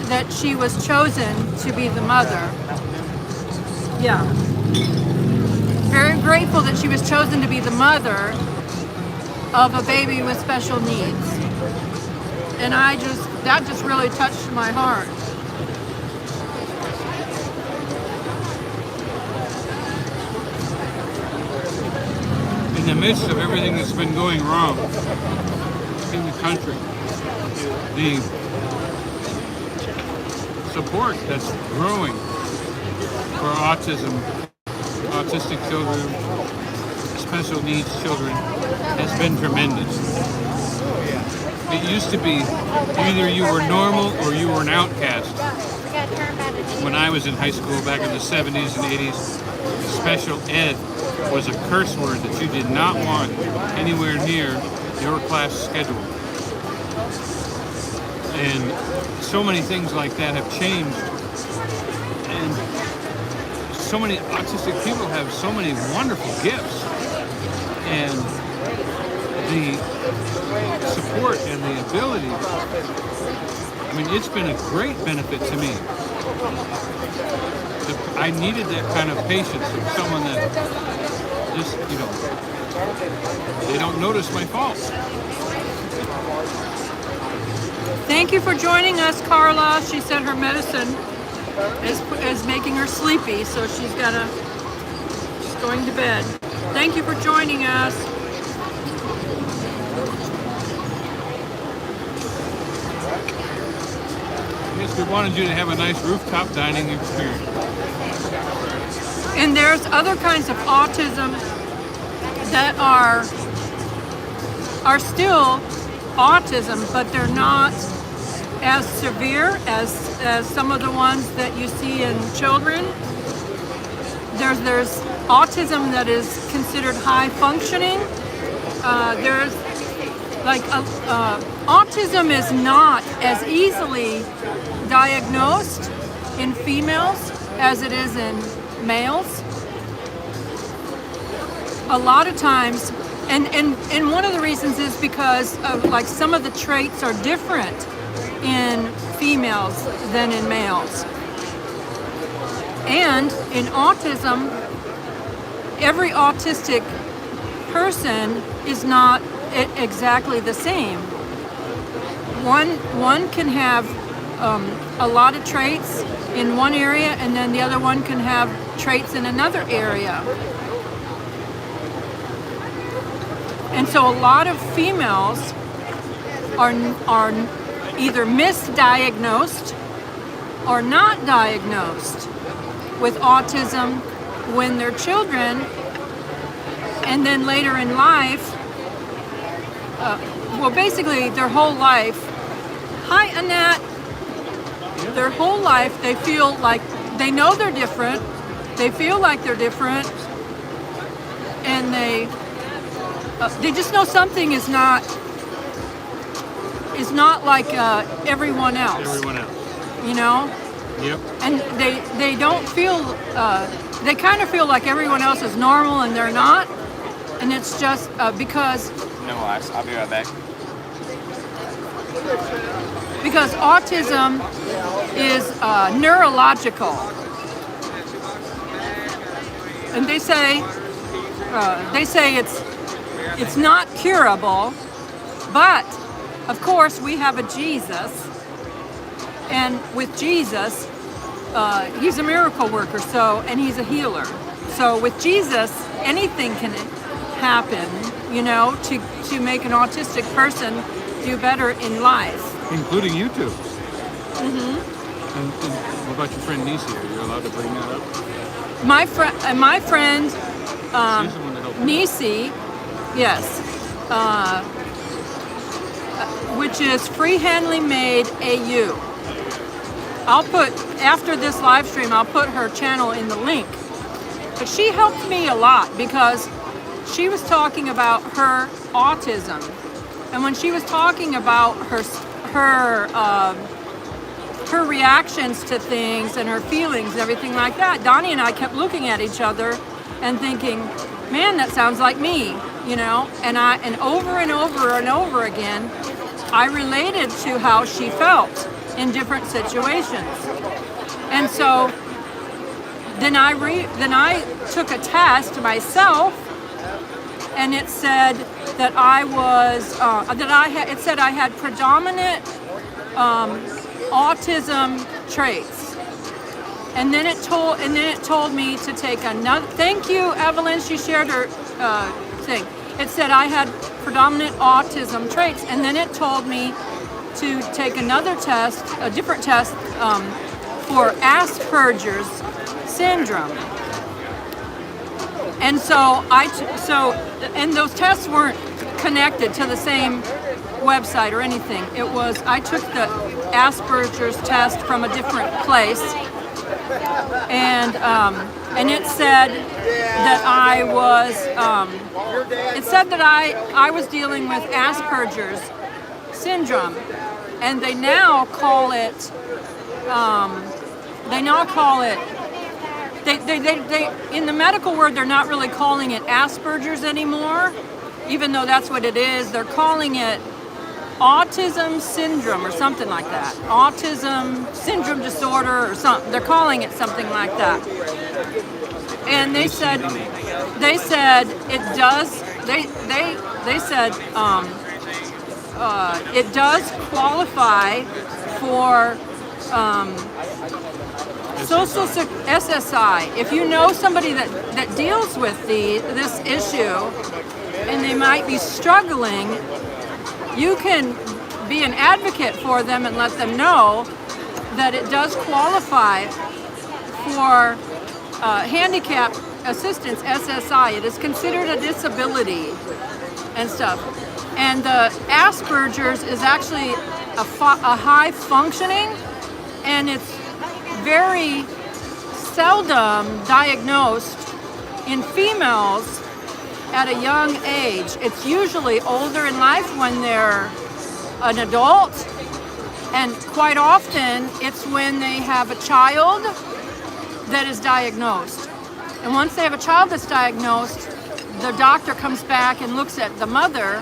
that she was chosen to be the mother. Yeah. Very grateful that she was chosen to be the mother of a baby with special needs. And that just really touched my heart. In the midst of everything that's been going wrong in the country, the support that's growing for autistic children, special needs children, has been tremendous. It used to be either you were normal or you were an outcast. When I was in high school back in the 70s and 80s, special ed was a curse word that you did not want anywhere near your class schedule. And so many things like that have changed. And so many autistic people have so many wonderful gifts. And the support and the ability, I mean, it's been a great benefit to me. I needed that kind of patience from someone that just, they don't notice my faults. Thank you for joining us, Carla. She said her medicine is making her sleepy, so she's going to bed. Thank you for joining us. Yes, we wanted you to have a nice rooftop dining experience. And there's other kinds of autism that are still autism, but they're not as severe as some of the ones that you see in children. There's autism that is considered high functioning. There's like autism is not as easily diagnosed in females as it is in males. A lot of times, and one of the reasons is because of like some of the traits are different in females than in males. And in autism, every autistic person is not exactly the same. One can have a lot of traits in one area, and then the other one can have traits in another area. And so a lot of females are either misdiagnosed or not diagnosed with autism when they're children, and then later in life, basically their whole life. Hi, Annette. Their whole life, they feel like they know they're different. They feel like they're different, and they just know something is not like everyone else. Everyone else. You know. Yep. And they don't feel. They kind of feel like everyone else is normal, and they're not. And it's just because. No worries, I'll be right back. Because autism is neurological, and they say it's not curable, but of course we have a Jesus, and with Jesus, he's a miracle worker, and he's a healer. So with Jesus, anything can happen, to make an autistic person do better in life. Including you two. Mm-hmm. And what about your friend Nisi? Are you allowed to bring that up? My friend She's the one that helped me. Nisi, yes, which is Freehandly Made AU. I'll put, after this live stream, I'll put her channel in the link. But she helped me a lot because she was talking about her autism. And when she was talking about her reactions to things and her feelings and everything like that, Donny and I kept looking at each other and thinking, man, that sounds like me, and over and over and over again, I related to how she felt. in different situations. And so then I took a test myself, and it said that it said I had predominant autism traits. And then it told me to take another. Thank you, Evelyn. She shared her thing. It said I had predominant autism traits, and then it told me to take another test, a different test for Aspergers syndrome. And so and those tests weren't connected to the same website or anything. I took the Asperger's test from a different place. And it said that I was dealing with Asperger's syndrome, and they now call it in the medical word, they're not really calling it Asperger's anymore, even though that's what it is. They're calling it autism syndrome or something like that. Autism syndrome disorder or something. They're calling it something like that. And they said it does. They said it does qualify for social SSI. If you know somebody that deals with this issue and they might be struggling, you can be an advocate for them and let them know that it does qualify for handicap assistance, SSI. It is considered a disability and stuff. And the Asperger's is actually a high functioning, and it's very seldom diagnosed in females at a young age. It's usually older in life when they're an adult, and quite often it's when they have a child that is diagnosed. And once they have a child that's diagnosed, the doctor comes back and looks at the mother,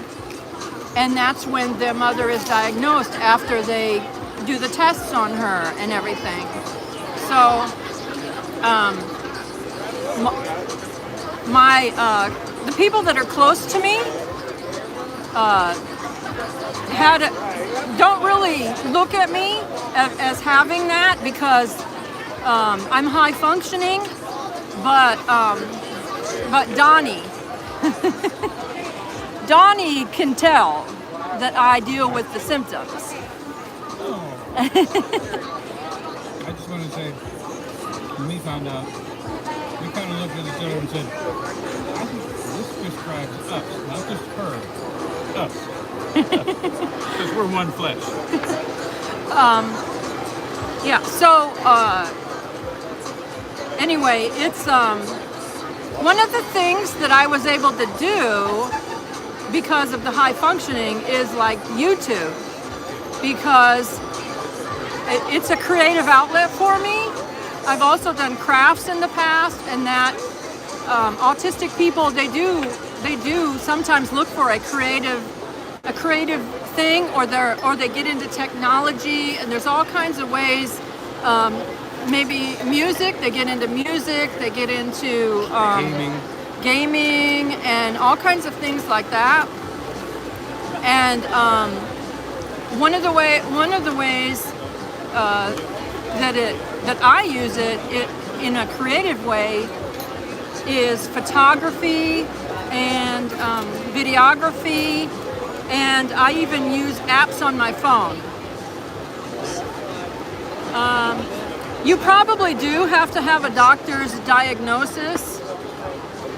and that's when the mother is diagnosed after they do the tests on her and everything. So the people that are close to me don't really look at me as having that, because I'm high functioning, but Donny Donny can tell that I deal with the symptoms. Oh. I just want to say, when we found out, we kind of looked at each other and said, I think this describes us, not just her. Us. Because we're one flesh. Yeah, so anyway, it's one of the things that I was able to do because of the high functioning is like YouTube, because it's a creative outlet for me. I've also done crafts in the past, and that autistic people, they do sometimes look for a creative thing, or they get into technology, and there's all kinds of ways. Maybe music, they get into music, they get into gaming and all kinds of things like that. And one of the ways that I use it in a creative way is photography and videography, and I even use apps on my phone. You probably do have to have a doctor's diagnosis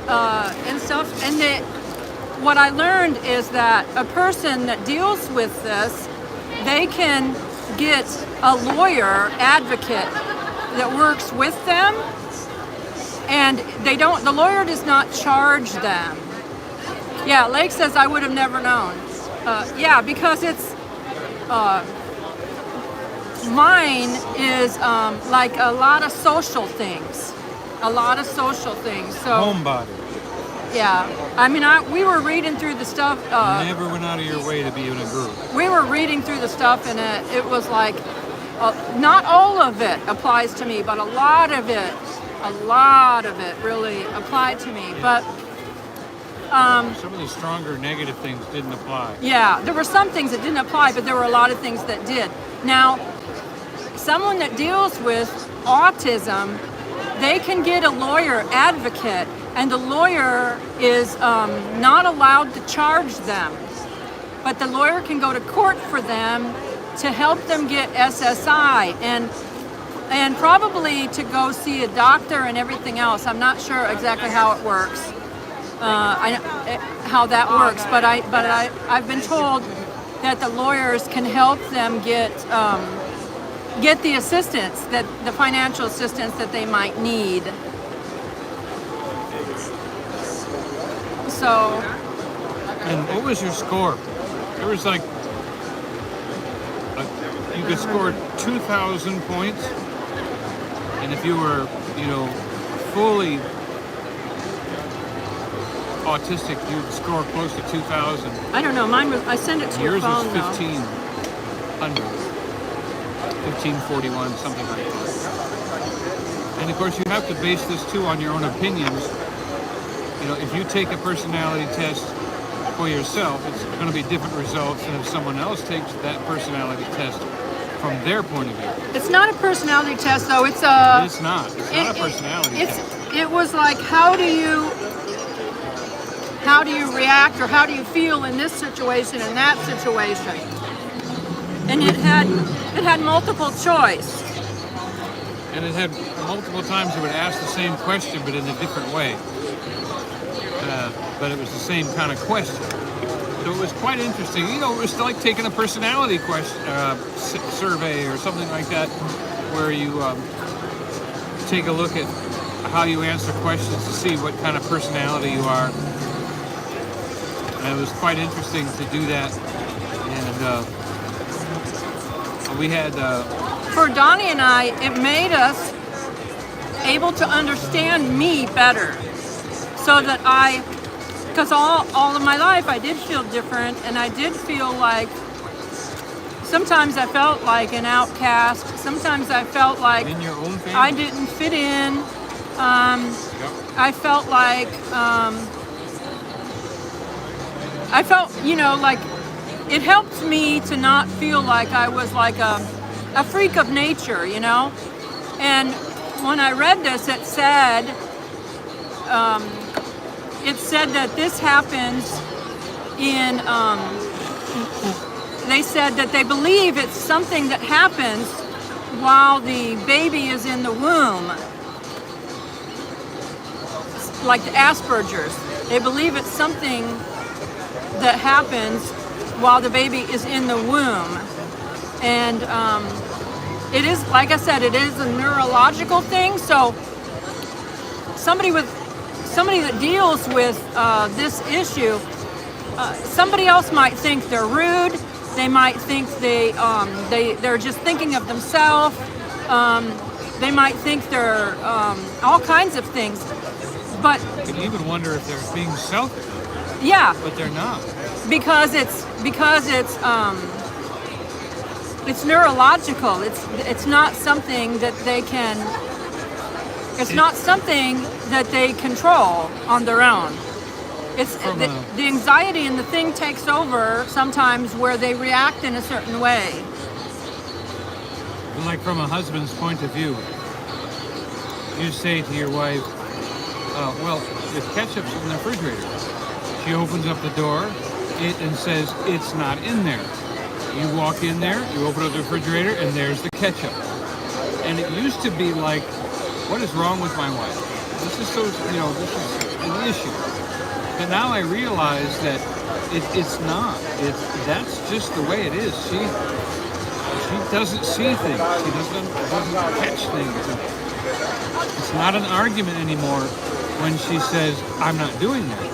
and stuff. And what I learned is that a person that deals with this, they can get a lawyer advocate that works with them, and the lawyer does not charge them. Yeah, Lake says I would have never known. Yeah, because it's mine is like a lot of social things. So Homebody. yeah, I mean, we were reading through the stuff. Never went out of your way to be in a group. We were reading through the stuff, and it was like not all of it applies to me, but a lot of it really applied to me. But Some of the stronger negative things didn't apply. yeah, there were some things that didn't apply, but there were a lot of things that did. Now, someone that deals with autism, they can get a lawyer advocate, and the lawyer is not allowed to charge them. But the lawyer can go to court for them to help them get SSI and probably to go see a doctor and everything else. I'm not sure exactly how it works, how that works, but I've been told that the lawyers can help them get the assistance, that the financial assistance that they might need. So. And what was your score? There was like, you could score 2,000 points, and if you were, fully autistic, you'd score close to 2,000. I don't know. Mine was. I sent it to your Yours phone was 1,500, 1,541, something like that. And of course, you have to base this too on your own opinions. If you take a personality test for yourself, it's going to be different results than if someone else takes that personality test from their point of view. It's not a personality test, though. It's It's not a personality test. It was like, how do you react, or how do you feel in this situation and that situation? And it had multiple choice. And it had multiple times it would ask the same question, but in a different way. But it was the same kind of question. So it was quite interesting. It was like taking a personality survey or something like that, where you take a look at how you answer questions to see what kind of personality you are. And it was quite interesting to do that. And we had... For Donny and I, it made us able to understand me better. So that because all of my life I did feel different, and I did feel like, sometimes I felt like an outcast, sometimes I felt like in your own family? I didn't fit in. I felt like, like it helped me to not feel like I was like a freak of nature, And when I read this, it said that this happens in, they said that they believe it's something that happens while the baby is in the womb. Like the Aspergers. They believe it's something that happens while the baby is in the womb. And it is, like I said, it is a neurological thing. So somebody that deals with this issue, somebody else might think they're rude. They might think they're just thinking of themselves. They might think they're all kinds of things. But you can even wonder if they're being selfish. Yeah. But they're not. Because it's neurological. It's not something that they can. It's not something that they control on their own. It's the anxiety and the thing takes over sometimes, where they react in a certain way. Like from a husband's point of view, you say to your wife, well, if ketchup's in the refrigerator, she opens up the door and says, it's not in there. You walk in there, you open up the refrigerator, and there's the ketchup. And it used to be like, what is wrong with my wife? This is so, this is an issue. But now I realize that it's not. That's just the way it is. She doesn't see things. She doesn't catch things. It's not an argument anymore when she says, I'm not doing that.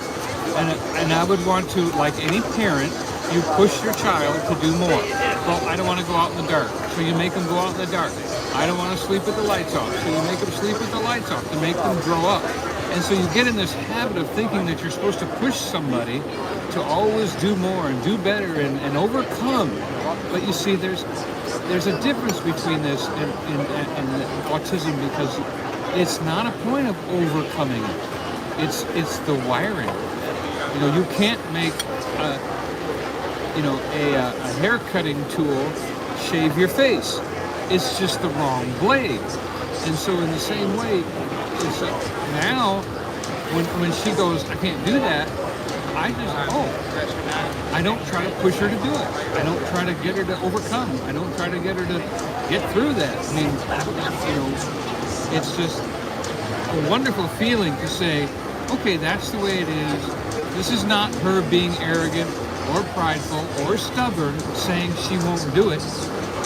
And I would want to, like any parent, you push your child to do more. Well, I don't want to go out in the dark, so you make them go out in the dark. I don't want to sleep with the lights off, so you make them sleep with the lights off to make them grow up. And so you get in this habit of thinking that you're supposed to push somebody to always do more and do better and overcome. But you see, there's there's a difference between this and autism, because it's not a point of overcoming it. It's the wiring. You know, you can't make a hair cutting tool shave your face. It's just the wrong blade. And so in the same way, it's now when she goes, I can't do that, I don't try to push her to do it. I don't try to get her to overcome. I don't try to get her to get through that. I mean, you know, it's just a wonderful feeling to say, okay, that's the way it is. This is not her being arrogant or prideful or stubborn saying she won't do it.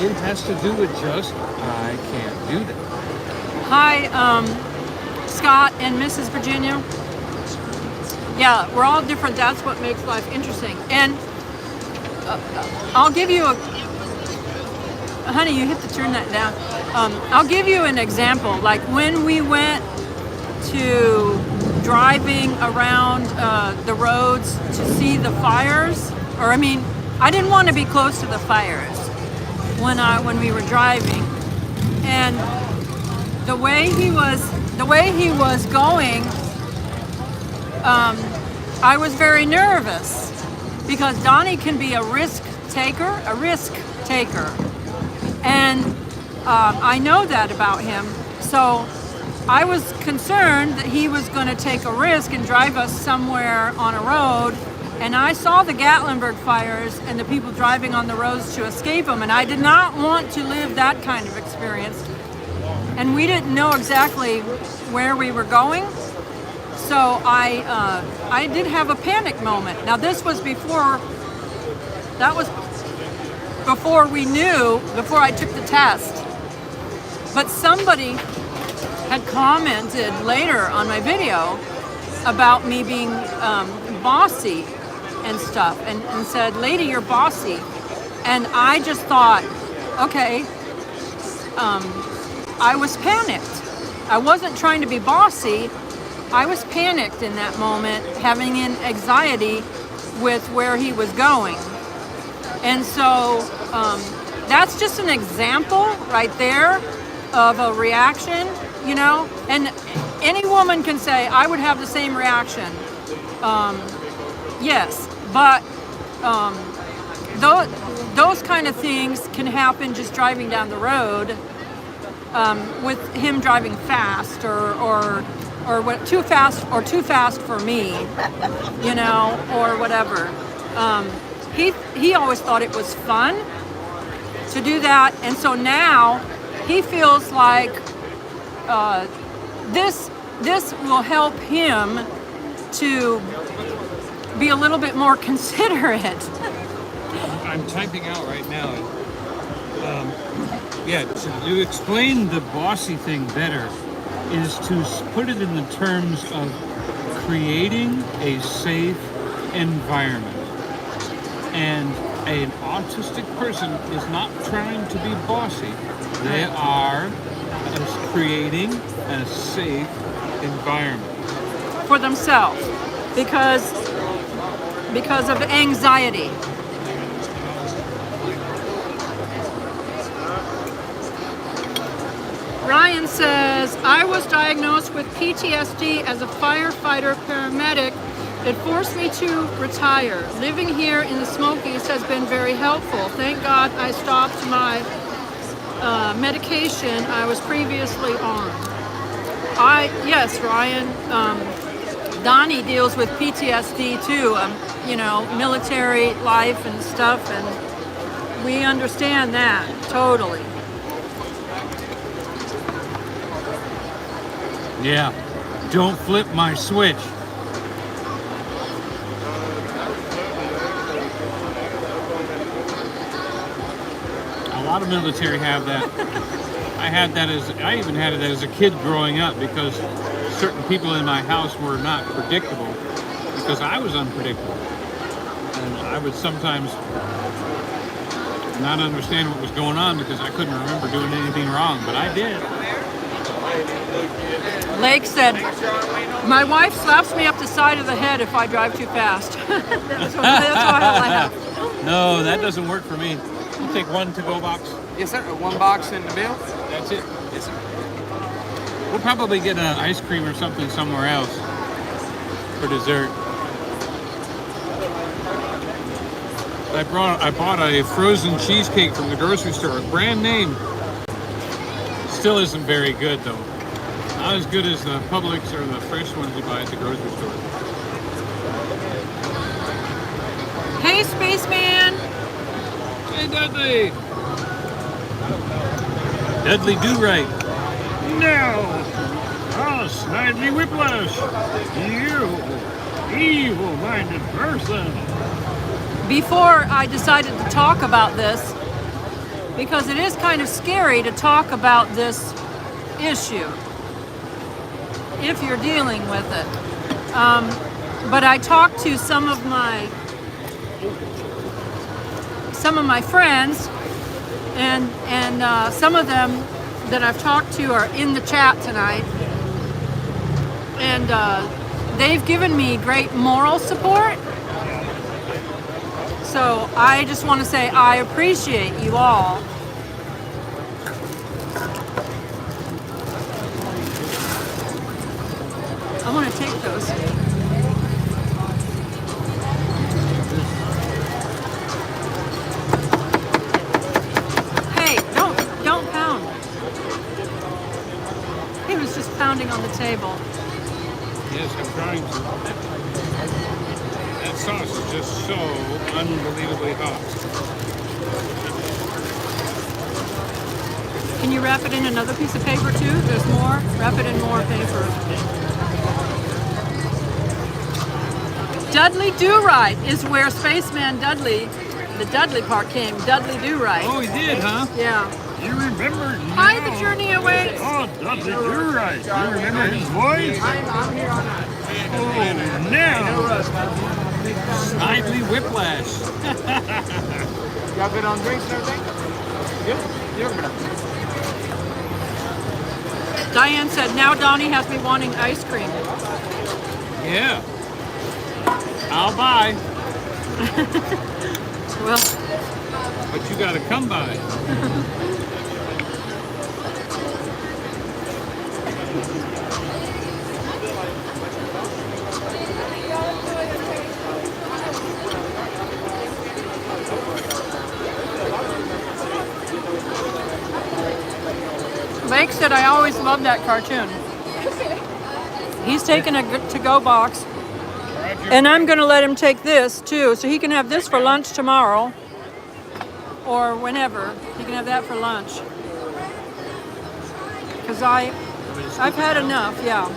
It has to do with just, I can't do that. Hi, Scott and Mrs. Virginia. Yeah, we're all different. That's what makes life interesting. And I'll give you a... Honey, you have to turn that down. I'll give you an example. Like when we went to driving around the roads to see the fires, or I mean, I didn't want to be close to the fires when we were driving, and the way he was going, I was very nervous because Donny can be a risk taker, and I know that about him. So I was concerned that he was going to take a risk and drive us somewhere on a road. And I saw the Gatlinburg fires and the people driving on the roads to escape them. And I did not want to live that kind of experience. And we didn't know exactly where we were going. So I did have a panic moment. Now this was before I took the test. But somebody had commented later on my video about me being bossy and stuff, and said, lady, you're bossy. And I just thought, okay, I was panicked. I wasn't trying to be bossy. I was panicked in that moment, having an anxiety with where he was going. And so that's just an example right there of a reaction, you know? And any woman can say, I would have the same reaction. Yes, but those kind of things can happen just driving down the road, with him driving fast or what, too fast for me, you know, or whatever. He always thought it was fun to do that, and so now he feels like this will help him to be a little bit more considerate. I'm typing out right now. To explain the bossy thing better is to put it in the terms of creating a safe environment. And an autistic person is not trying to be bossy. They are creating a safe environment For themselves, because of anxiety. Ryan says, I was diagnosed with PTSD as a firefighter paramedic. It forced me to retire. Living here in the Smokies has been very helpful. Thank God I stopped my medication I was previously on. Yes, Ryan, Donny deals with PTSD too, you know, military life and stuff, and we understand that totally. Yeah, don't flip my switch. A lot of military have that. I even had it as a kid growing up, because certain people in my house were not predictable, because I was unpredictable. And I would sometimes not understand what was going on because I couldn't remember doing anything wrong, but I did. Lake said, my wife slaps me up the side of the head if I drive too fast. That's why I laugh. No, that doesn't work for me. You take one to-go box. Yes, sir. One box in the bill. That's it. Yes, sir. We'll probably get an ice cream or something somewhere else for dessert. I bought a frozen cheesecake from the grocery store, brand name. Still isn't very good though. Not as good as the Publix or the fresh ones you buy at the grocery store. Hey, Spaceman. Hey, Dudley. Dudley Do-Right. No. Oh, Snidely Whiplash. You evil-minded person. Before I decided to talk about this, because it is kind of scary to talk about this issue if you're dealing with it. But I talked to some of my friends, and some of them that I've talked to are in the chat tonight, and they've given me great moral support. So I just want to say I appreciate you all. I want to take those. Hey, don't pound. He was just pounding on the table. Yes, I'm trying to. That sauce is just so unbelievably hot. Can you wrap it in another piece of paper too? There's more. Wrap it in more paper. Dudley Do-Right is where Spaceman Dudley, the Dudley part came. Dudley Do-Right. Oh, he did, huh? Yeah. You remember? Hi, the journey awaits. Oh, Dudley Do-Right. You remember his voice? I'm here on that. Oh, now. Snidely Whiplash. Y'all good on drinks and everything? Good? You're good. Diane said, now Donnie has me wanting ice cream. Yeah. I'll buy. Well, But you gotta come by. Blake said, I always loved that cartoon. He's taking a to-go box. And I'm going to let him take this too, so he can have this for lunch tomorrow. Or whenever. He can have that for lunch. Because I've had enough, yeah.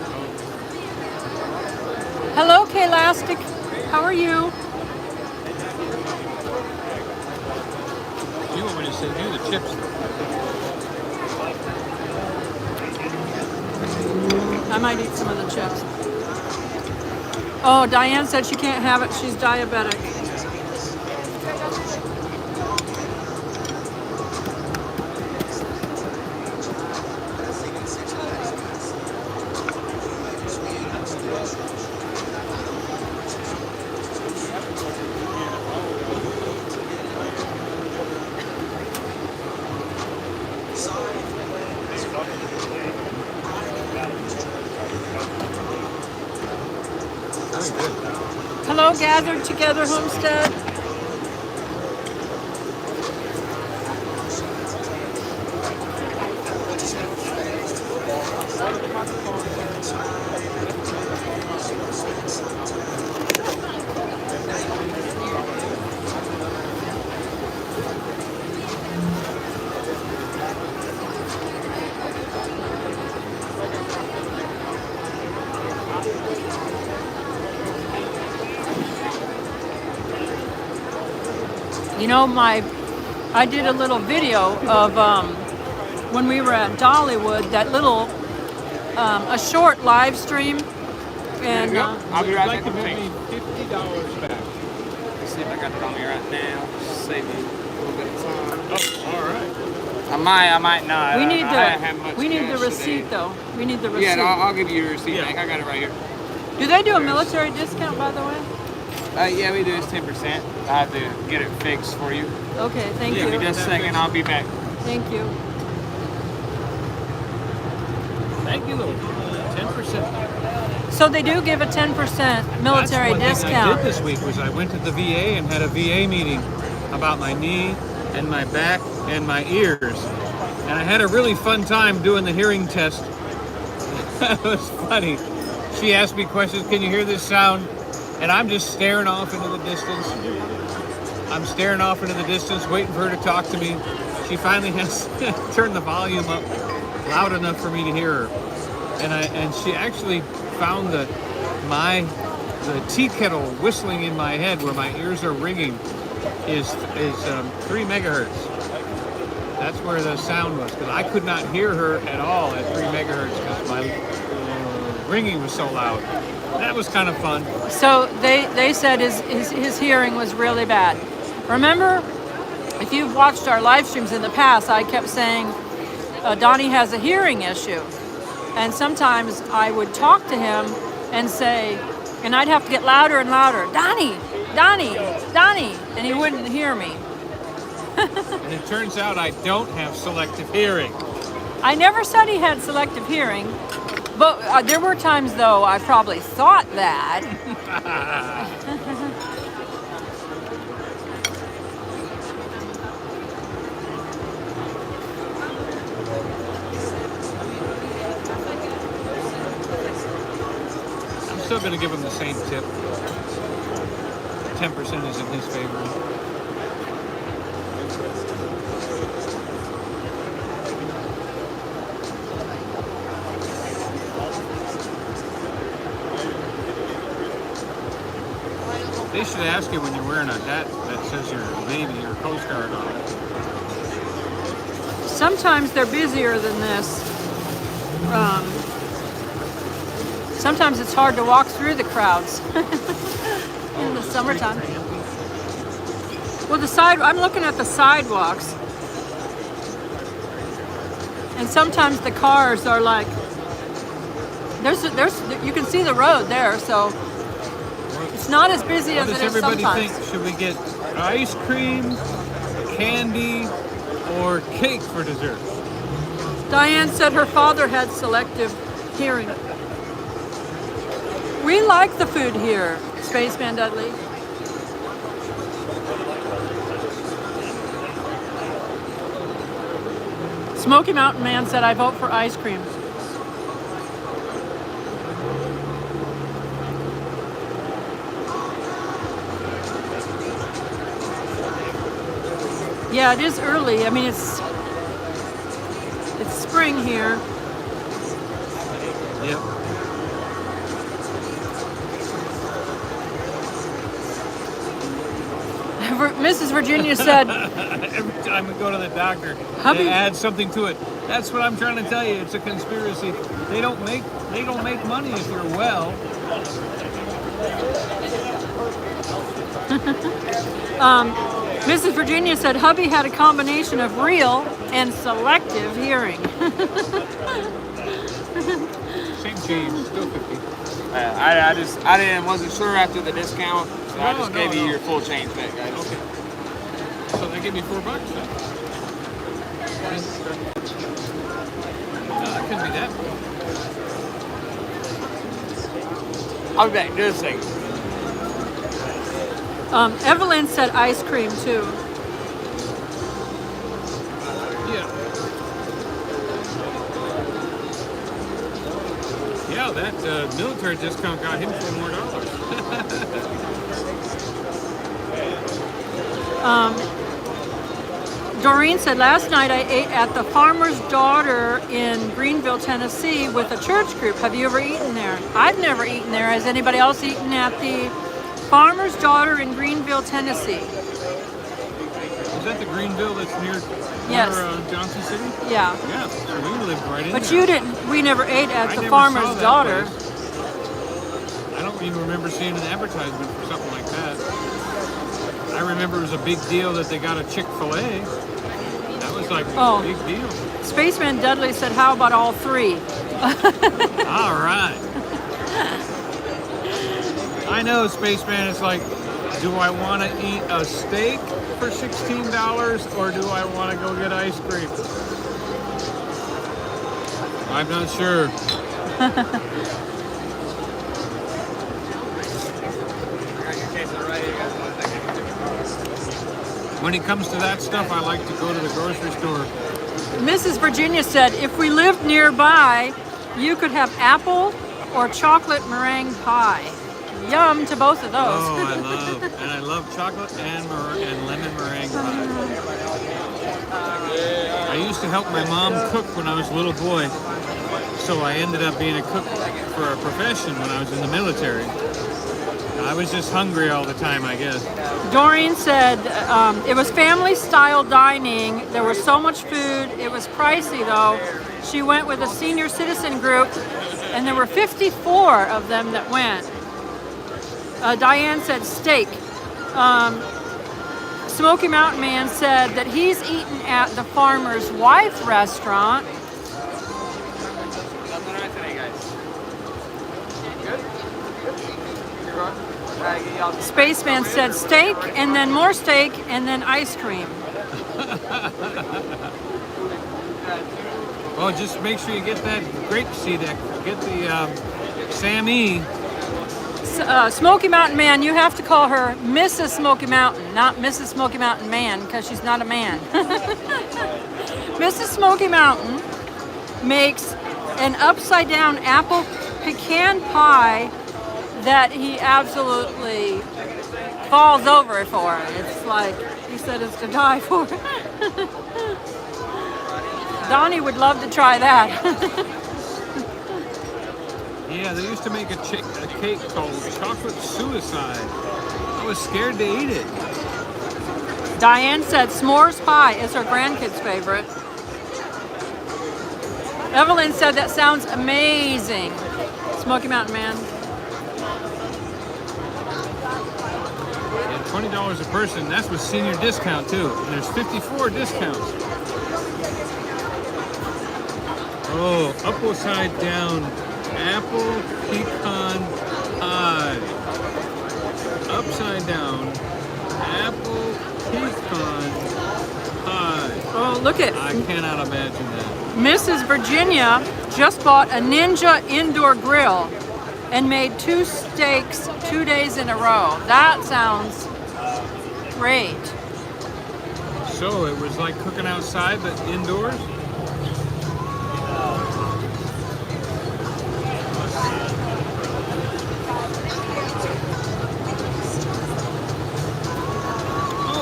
Hello, K-Lastic. How are you? You want me to send you the chips? I might eat some of the chips. Oh, Diane said she can't have it. She's diabetic. Hello, Gathered Together Homestead. You know, I did a little video of when we were at Dollywood, that little, a short live stream. And I'll be right back. me $50 back. Let's see if I got it on me right now. Save me a little bit of time. Oh, all right. I might not. we need I don't have much the cash receipt today. though. We need the receipt. Yeah, I'll give you your receipt. Yeah. Hank. I got it right here. Do they do a military discount, by the way? Yeah, we do. It's 10%. I have to get it fixed for you. Okay, thank Give you. me just a second. I'll be back. Thank you. Thank you, Lord. 10%. So they do give a 10% military That's one thing I discount. did this week was I went to the VA and had a VA meeting about my knee and my back and my ears. And I had a really fun time doing the hearing test. It was funny. She asked me questions, can you hear this sound? And I'm just staring off into the distance. I'm staring off into the distance, waiting for her to talk to me. She finally has turned the volume up loud enough for me to hear her. And she actually found that the tea kettle whistling in my head where my ears are ringing is 3 megahertz. That's where the sound was, because I could not hear her at all at 3 megahertz because my ringing was so loud. That was kind of fun. So they said his hearing was really bad. Remember, if you've watched our live streams in the past, I kept saying Donnie has a hearing issue. And sometimes I would talk to him and say, and I'd have to get louder and louder, Donnie, Donnie, Donnie, and he wouldn't hear me. And it turns out I don't have selective hearing. I never said he had selective hearing, but there were times, though, I probably thought that. I'm still going to give him the same tip. 10% is in his favor. They should ask you when you're wearing a hat that says your Navy or Coast Guard on it. Sometimes they're busier than this. Sometimes it's hard to walk through the crowds in the summertime. Well, I'm looking at the sidewalks, and sometimes the cars are like, you can see the road there, so it's not as busy as What it does is everybody sometimes. think? Should we get ice cream, candy, or cake for dessert? Diane said her father had selective hearing. We like the food here, Spaceman Dudley. Smoky Mountain Man said, I vote for ice cream. Yeah, it is early. I mean, it's spring here. Yep. Mrs. Virginia said, Every time we go to the doctor, Hubby- they add something to it. That's what I'm trying to tell you. It's a conspiracy. They don't make money if you're well. Mrs. Virginia said, hubby had a combination of real and selective hearing. Same change, still 50. I wasn't sure after the discount, so I just gave you your full change back, guys. Okay. So they give me $4 then. No, that couldn't be that. I'll be back. Just a second. Evelyn said ice cream too. Yeah. Yeah, that military discount got him $4 more. Doreen said, last night I ate at the Farmer's Daughter in Greenville, Tennessee with a church group. Have you ever eaten there? I've never eaten there. Has anybody else eaten at the Farmer's Daughter in Greenville, Tennessee? Is that the Greenville that's near Yes. Johnson City? Yeah. Yeah, so we lived right in But there. you didn't, we never ate at I the never Farmer's saw that Daughter. place. I don't even remember seeing an advertisement for something like that. I remember it was a big deal that they got a Chick-fil-A. That was like Oh. a big deal. Spaceman Dudley said, how about all three? All right. I I know, Spaceman. It's like, do I want to eat a steak for $16 or do I want to go get ice cream? I'm not sure. When it comes to that stuff, I like to go to the grocery store. Mrs. Virginia said, if we lived nearby, you could have apple or chocolate meringue pie. Yum to both of those. Oh, I love chocolate and lemon meringue pie. I used to help my mom cook when I was a little boy, so I ended up being a cook for a profession when I was in the military. I was just hungry all the time, I guess. Doreen said it was family-style dining. There was so much food. It was pricey, though. She went with a senior citizen group, and there were 54 of them that went. Diane said steak. Smoky Mountain Man said that he's eaten at the Farmer's Wife restaurant. Spaceman said steak, and then more steak, and then ice cream. Oh, just make sure you get that grape seed. Get the Sammy. Smoky Mountain Man, you have to call her Mrs. Smoky Mountain, not Mrs. Smoky Mountain Man, because she's not a man. Mrs. Smoky Mountain makes an upside-down apple pecan pie that he absolutely falls over for. It's like, he said it's to die for. Donnie would love to try that. Yeah, they used to make a cake called Chocolate Suicide. I was scared to eat it. Diane said s'mores pie is her grandkid's favorite. Evelyn said that sounds amazing. Smoky Mountain Man. And $20 a person, that's with senior discount too. And there's 54 discounts. Oh, upside down apple pecan pie. Upside down apple pecan pie. Oh, look at I cannot imagine that. Mrs. Virginia just bought a Ninja indoor grill and made 2 steaks 2 days in a row. That sounds great. So it was like cooking outside but indoors?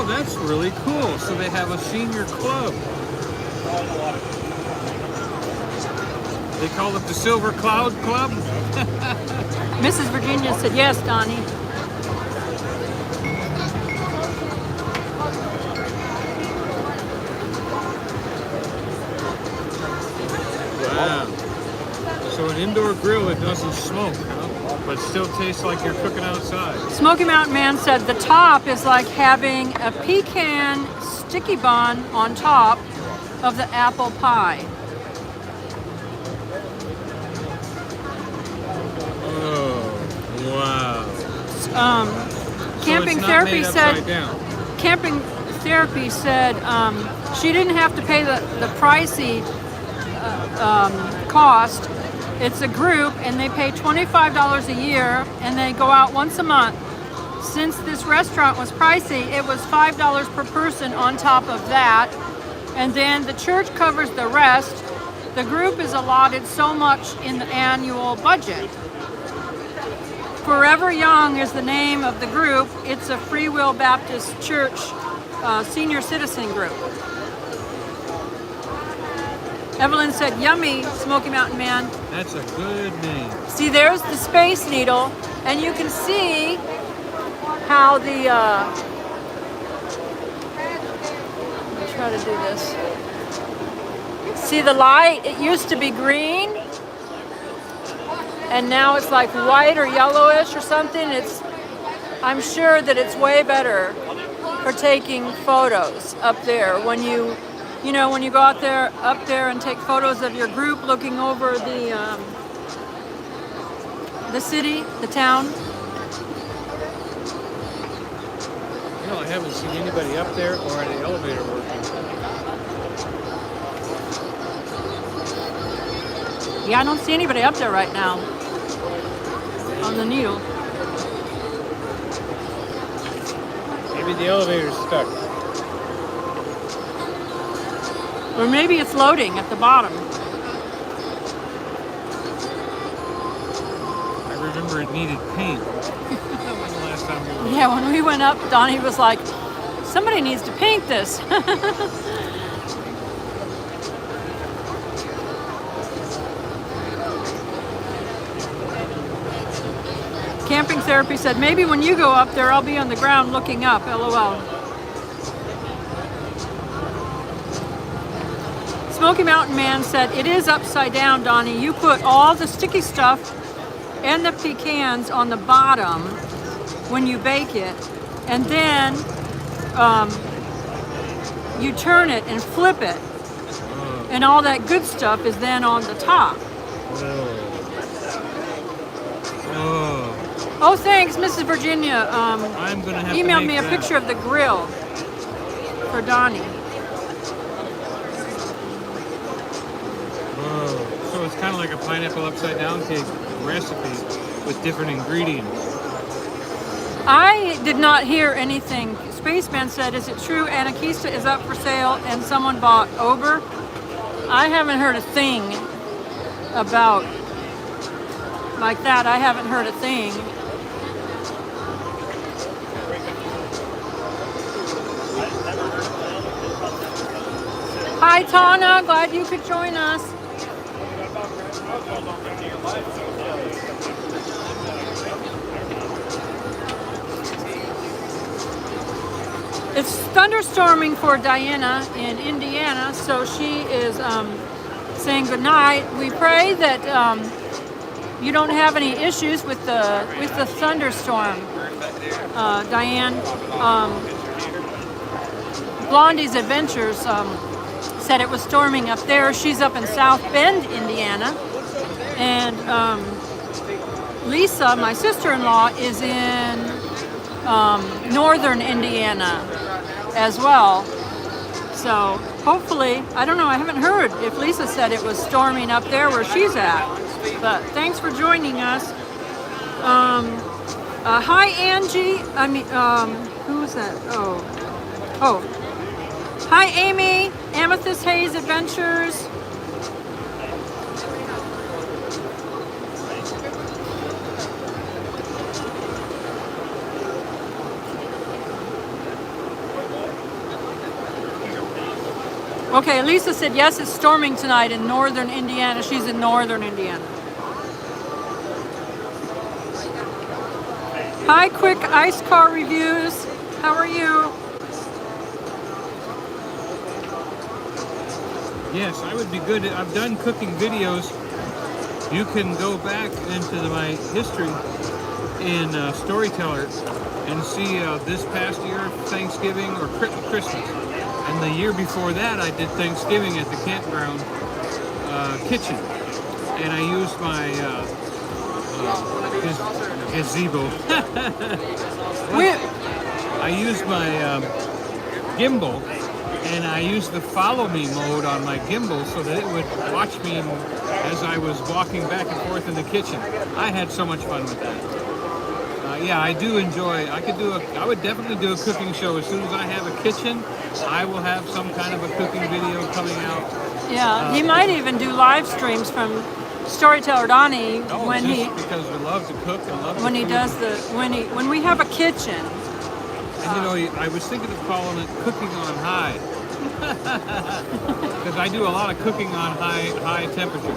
That's really cool. So they have a senior club. They call it the Silver Cloud Club? Mrs. Virginia said, yes, Donnie. Wow. So an indoor grill, it doesn't smoke, huh? But still tastes like you're cooking outside. Smoky Mountain Man said the top is like having a pecan sticky bun on top of the apple pie. Oh, wow. Camping so Therapy said. Down. Camping Therapy said she didn't have to pay the pricey cost. It's a group, and they pay $25 a year, and they go out once a month. Since this restaurant was pricey, it was $5 per person on top of that, and then the church covers the rest. The group is allotted so much in the annual budget. Forever Young is the name of the group. It's a Free Will Baptist Church senior citizen group. Evelyn said, yummy, Smoky Mountain Man. That's a good name. See, there's the Space Needle, and you can see how the, let me try to do this. See the light? It used to be green, and now it's like white or yellowish or something. I'm sure that it's way better for taking photos up there when you go up there and take photos of your group looking over the city, the town. No, I haven't seen anybody up there or at the elevator working. Yeah, I don't see anybody up there right now on the needle. Maybe the elevator's stuck. Or maybe it's loading at the bottom. I remember it needed paint. That was the last time we were. Yeah, when we went up, Donnie was like, somebody needs to paint this. Camping Therapy said, maybe when you go up there, I'll be on the ground looking up, LOL. Smoky Mountain Man said, it is upside down, Donnie. You put all the sticky stuff and the pecans on the bottom when you bake it, and then you turn it and flip it, and all that good stuff is then on the top. Oh, thanks, Mrs. Virginia. I'm gonna have emailed to me a that. picture of the grill for Donnie. Whoa. So it's kind of like a pineapple upside down cake recipe with different ingredients. I did not hear anything. Spaceman said, is it true Anarchista is up for sale and someone bought Ober? I haven't heard a thing about like that. I haven't heard a thing. Hi, Tana. Glad you could join us. It's thunderstorming for Diana in Indiana, so she is saying good night. We pray that you don't have any issues with the thunderstorm, Diane. Blondie's Adventures said it was storming up there. She's up in South Bend, Indiana, and Lisa, my sister-in-law, is in northern Indiana as well. So hopefully, I don't know, I haven't heard if Lisa said it was storming up there where she's at. But thanks for joining us. Hi, Angie. I mean, who is that? Oh. Hi, Amy. Amethyst Hayes Adventures. Okay, Lisa said, yes, it's storming tonight in northern Indiana. She's in northern Indiana. Hi, Quick Ice Car Reviews. How are you? Yes, I would be good. I've done cooking videos. You can go back into my history in Storyteller and see this past year Thanksgiving or Christmas. And the year before that, I did Thanksgiving at the campground kitchen. And I used my gazebo. I used my gimbal, and I used the follow me mode on my gimbal so that it would watch me as I was walking back and forth in the kitchen. I had so much fun with that. Yeah, I do enjoy. I would definitely do a cooking show. As soon as I have a kitchen, I will have some kind of a cooking video coming out. Yeah, he might even do live streams from Storyteller Donny because we love to cook and love when he does when we have a kitchen. And I was thinking of calling it Cooking on High, because I do a lot of cooking on high temperature.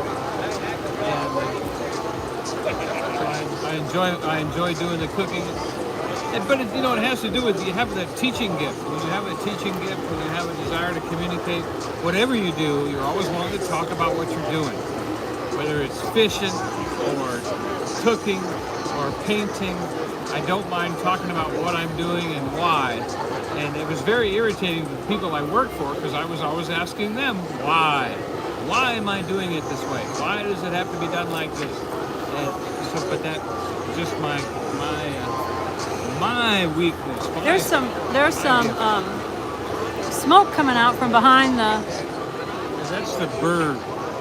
And I enjoy doing the cooking. But it has to do with you have that teaching gift. When you have a teaching gift, when you have a desire to communicate, whatever you do, you're always wanting to talk about what you're doing. Whether it's fishing or cooking or painting, I don't mind talking about what I'm doing and why. And it was very irritating to the people I work for because I was always asking them, why? Why am I doing it this way? Why does it have to be done like this? But that's just my My weakness. There's some smoke coming out from behind the. That's the bird.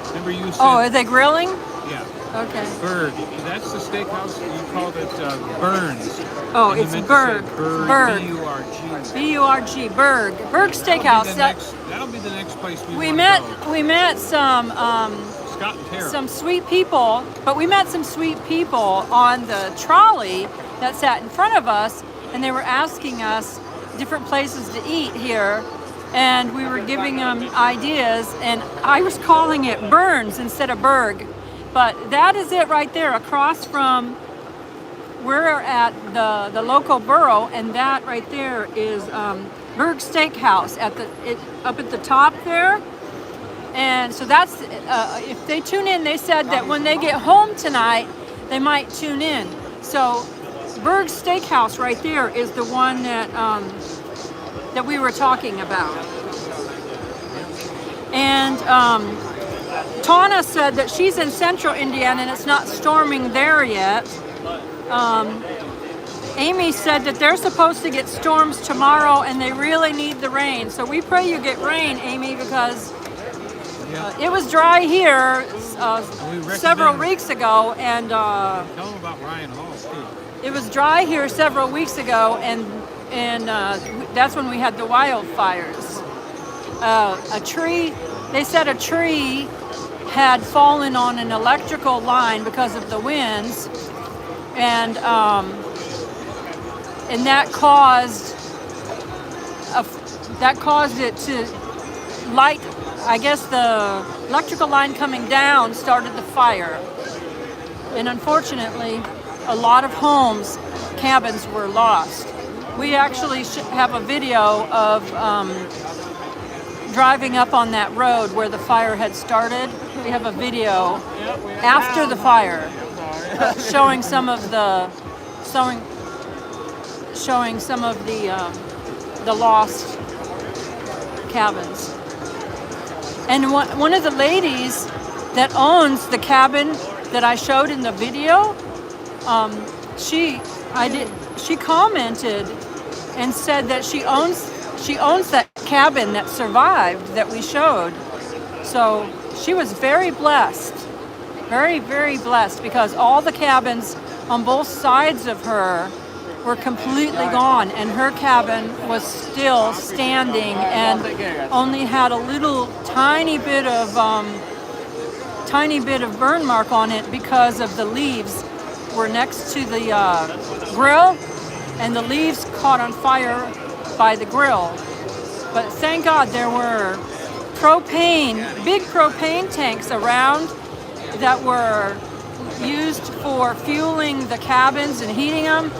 Remember you said? Oh, are they grilling? Yeah. Okay. Bird. That's the steakhouse. You called it Burns. Oh, And you it's meant to Berg. say Bird. Berg. B-U-R-G. B-U-R-G. Berg. Berg Steakhouse. That'll be the next place we We want met. to go. We met some. Scott and Tara. Some sweet people, but we met some sweet people on the trolley that sat in front of us, and they were asking us different places to eat here, and we were giving them ideas, and I was calling it Burns instead of Berg, but that is it right there across from we're at the Loco Burro, and that right there is Berg Steakhouse up at the top there. And so that's, if they tune in, they said that when they get home tonight, they might tune in. So Berg Steakhouse right there is the one that that we were talking about. And Tana said that she's in central Indiana and it's not storming there yet. Amy said that they're supposed to get storms tomorrow and they really need the rain. So we pray you get rain, Amy, because it was dry here several weeks ago, and tell them about Ryan Hall too. it was dry here several weeks ago, and that's when we had the wildfires. A tree, they said a tree had fallen on an electrical line because of the winds, and that caused it to light. I guess the electrical line coming down started the fire. And unfortunately, a lot of homes, cabins were lost. We actually have a video of driving up on that road where the fire had started. We have a video after the fire showing some of the lost cabins. And one of the ladies that owns the cabin that I showed in the video, she commented and said that she owns that cabin that survived that we showed. So she was very blessed, very, very blessed, because all the cabins on both sides of her were completely gone, and her cabin was still standing and only had a little tiny bit of burn mark on it because of the leaves were next to the grill, and the leaves caught on fire by the grill. But thank God there were big propane tanks around that were used for fueling the cabins and heating them.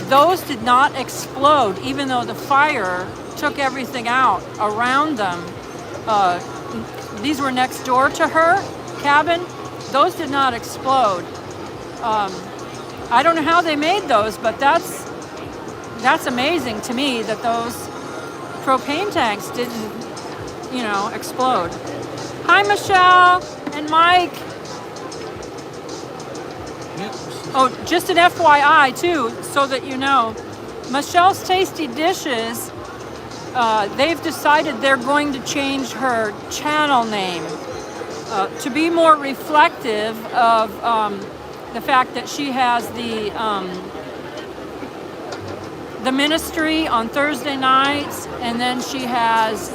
Those did not explode, even though the fire took everything out around them. These were next door to her cabin. Those did not explode. I don't know how they made those, but that's amazing to me that those propane tanks didn't, explode. Hi, Michelle and Mike. Oh, just an FYI too, so that you know, Michelle's Tasty Dishes, they've decided they're going to change her channel name to be more reflective of the fact that she has the ministry on Thursday nights, and then she has,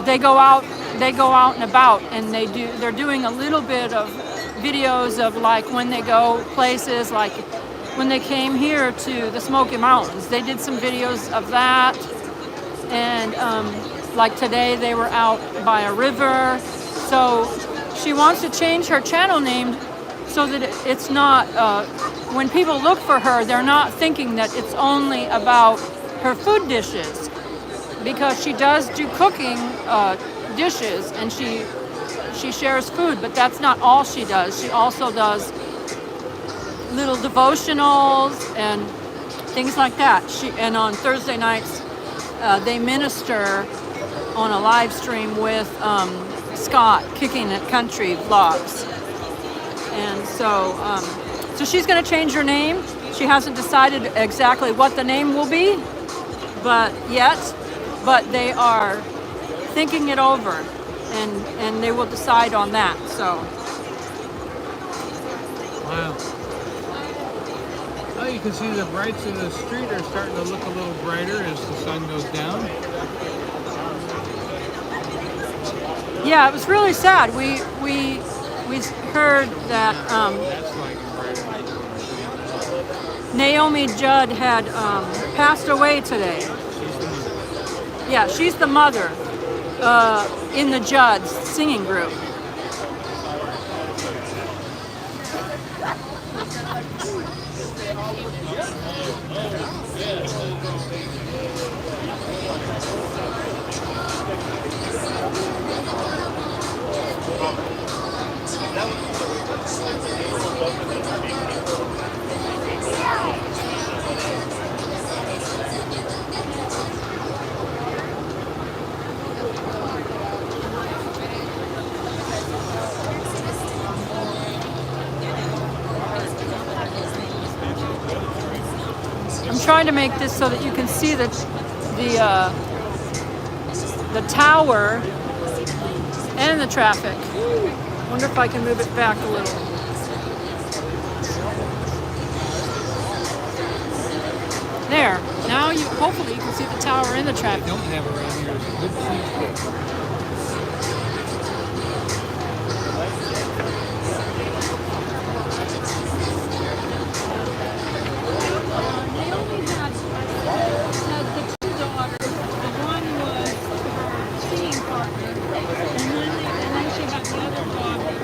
they go out and about, and they're doing a little bit of videos of like when they go places, like when they came here to the Smoky Mountains. They did some videos of that, and like today they were out by a river. So she wants to change her channel name so that it's not, when people look for her, they're not thinking that it's only about her food dishes, because she does do cooking dishes, and she shares food, but that's not all she does. She also does little devotionals and things like that. And on Thursday nights, they minister on a live stream with Scott, Kicking It Country Vlogs. And so she's going to change her name. She hasn't decided exactly what the name will be, but they are thinking it over, and they will decide on that. So. Wow. Oh, you can see the brights of the street are starting to look a little brighter as the sun goes down. Yeah, it was really sad. We heard that That's like brighter. Naomi Judd had passed away today. Yeah, she's the mother in the Judds singing group. I'm trying to make this so that you can see the tower and the traffic. Wonder if I can move it back a little. There. Now hopefully you can see the tower and the traffic. Don't have around here is a good cheesecake. Naomi had the two daughters. The one was her singing partner, and then she had the other daughter.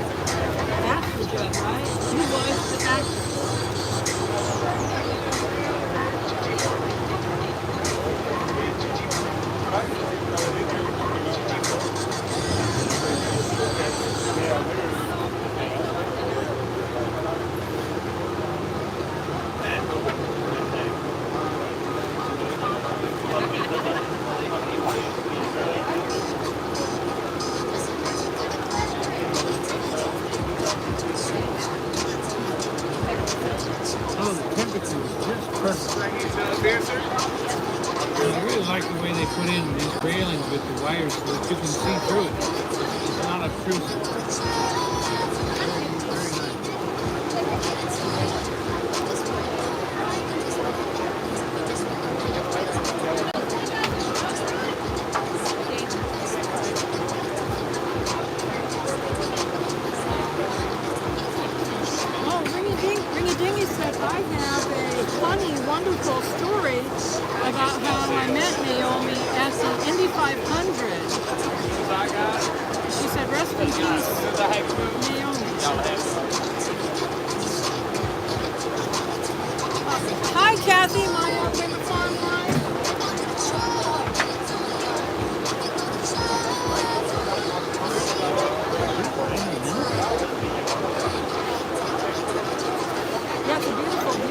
That's the good, right? Who was the actor? Oh, the temperature is just perfect. I really like the way they put in these railings with the wires so that you can see through it. It's not obtrusive. Ringy-Dingy said, I have a funny, wonderful story about how I met Naomi at the Indy 500. She said, rest in peace, Naomi. Hi, Kathy, my favorite farm line. Yeah, it's a beautiful beauty.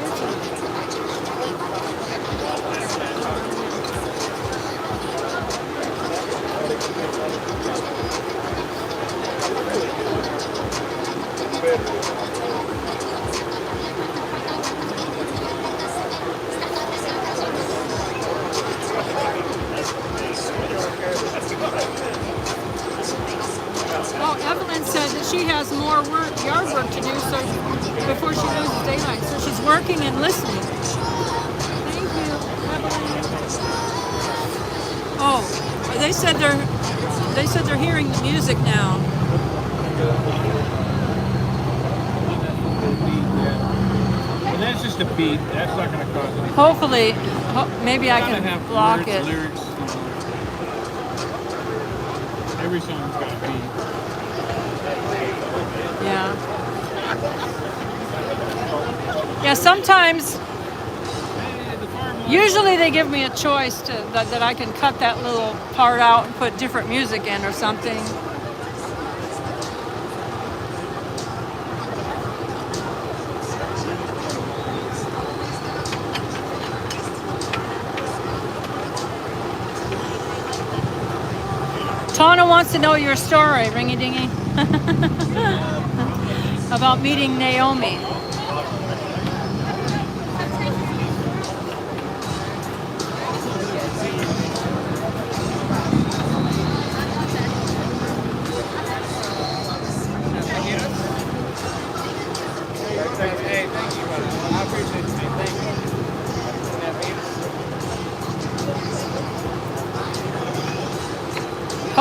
Oh, Evelyn said that she has more yard work to do so before she loses daylight. So she's working and listening. Thank you, Evelyn. Oh, they said they're hearing the music now. Well, that's just a beat. That's not going to cause anything. Hopefully, maybe I can block it. Lyrics, you know. Every song's got a beat. Yeah. Yeah, sometimes, usually they give me a choice that I can cut that little part out and put different music in or something. Tana wants to know your story, Ringy Dingy, about meeting Naomi.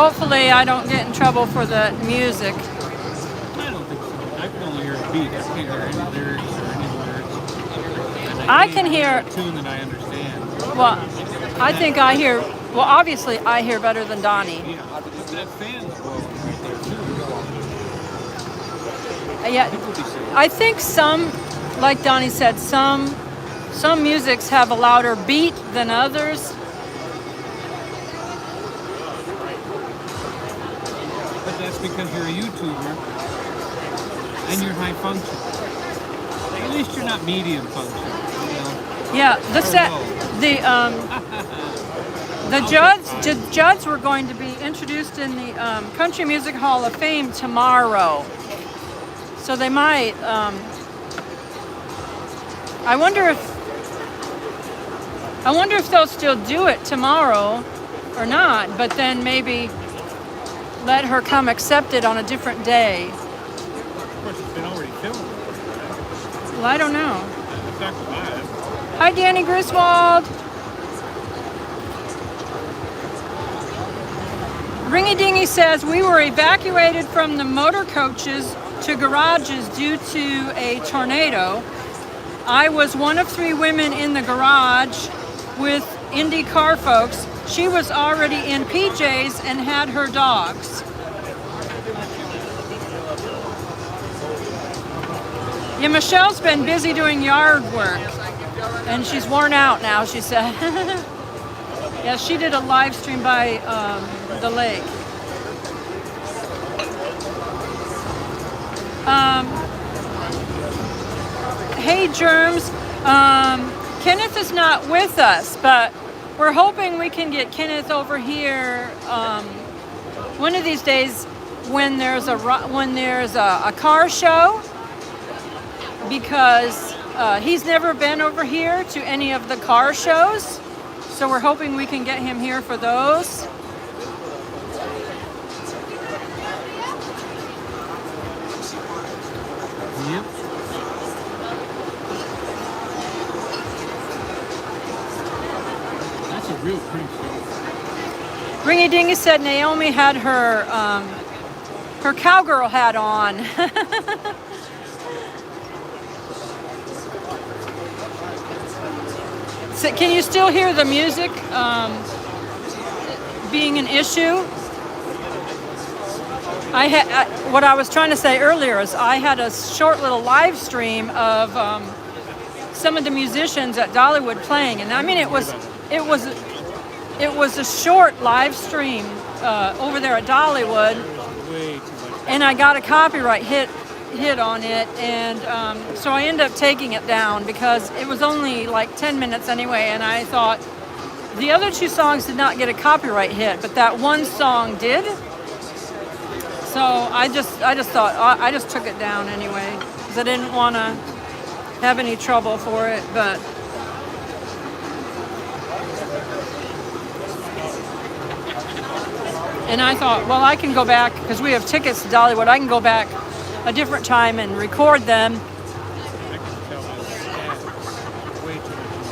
Hopefully I don't get in trouble for the music. I don't think so. I can only hear a beat. I can't hear any lyrics or any words. And I can't can hear- a tune that I understand. Well, I think I hear, well, obviously I hear better than Donny. Yeah, but that fan's blowing right there too. Yeah, People be saying, I think some, like Donny said, some musics have a louder beat than others. but that's because you're a YouTuber and you're high function. At least you're not medium function. You know? Yeah, the take Judds were going to be introduced in the Country Music Hall of Fame tomorrow, so they might. I wonder if they'll still do it tomorrow or not. But then maybe let her come accept it on a different day. Of course, it's been already filmed. Well, I don't know. It's not live. Hi, Danny Griswold. Ringy Dingy says, we were evacuated from the motor coaches to garages due to a tornado. I was one of 3 women in the garage with Indy car folks. She was already in PJs and had her dogs. Yeah, Michelle's been busy doing yard work and she's worn out now, she said. Yeah, she did a live stream by the lake. Hey, Germs. Kenneth is not with us, but we're hoping we can get Kenneth over here one of these days when there's a car show, because he's never been over here to any of the car shows. So we're hoping we can get him here for those. Yep. That's a real pretty show. Ringy Dingy said Naomi had her her cowgirl hat on. So can you still hear the music being an issue? What I was trying to say earlier is I had a short little live stream of some of the musicians at Dollywood playing, and I mean it was a short live stream over there at Dollywood, Way too much. and I got a copyright hit on it, and so I ended up taking it down because it was only like 10 minutes anyway, and I thought the other 2 songs did not get a copyright hit, but that one song did. So I just thought I just took it down anyway because I didn't want to have any trouble for it. But and I thought, well, I can go back because we have tickets to Dollywood. I can go back a different time and record them. I can tell that way too much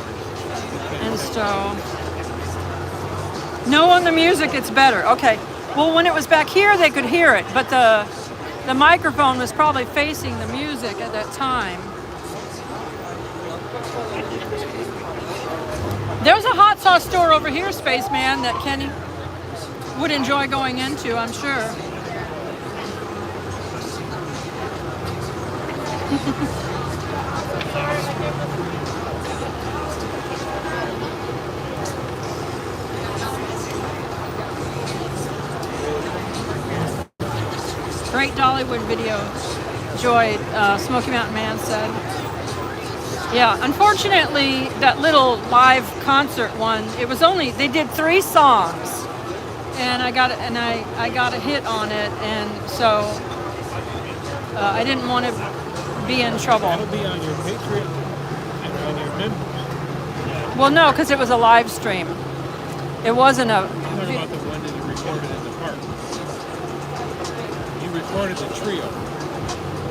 noise. And so, no, on the music it's better. Okay. Well, when it was back here, they could hear it, but the microphone was probably facing the music at that time. There's a hot sauce store over here, Spaceman, that Kenny would enjoy going into, I'm sure. Great Dollywood video, Joy, Smoky Mountain Man said. Yeah, unfortunately, that little live concert one, it was only, they did 3 songs, and I got a hit on it, and so I didn't want to be in trouble. That'll be on your Patriot and on your members. Well, no, because it was a live stream. It wasn't a. I'm talking about the one that you recorded in the park. You recorded the trio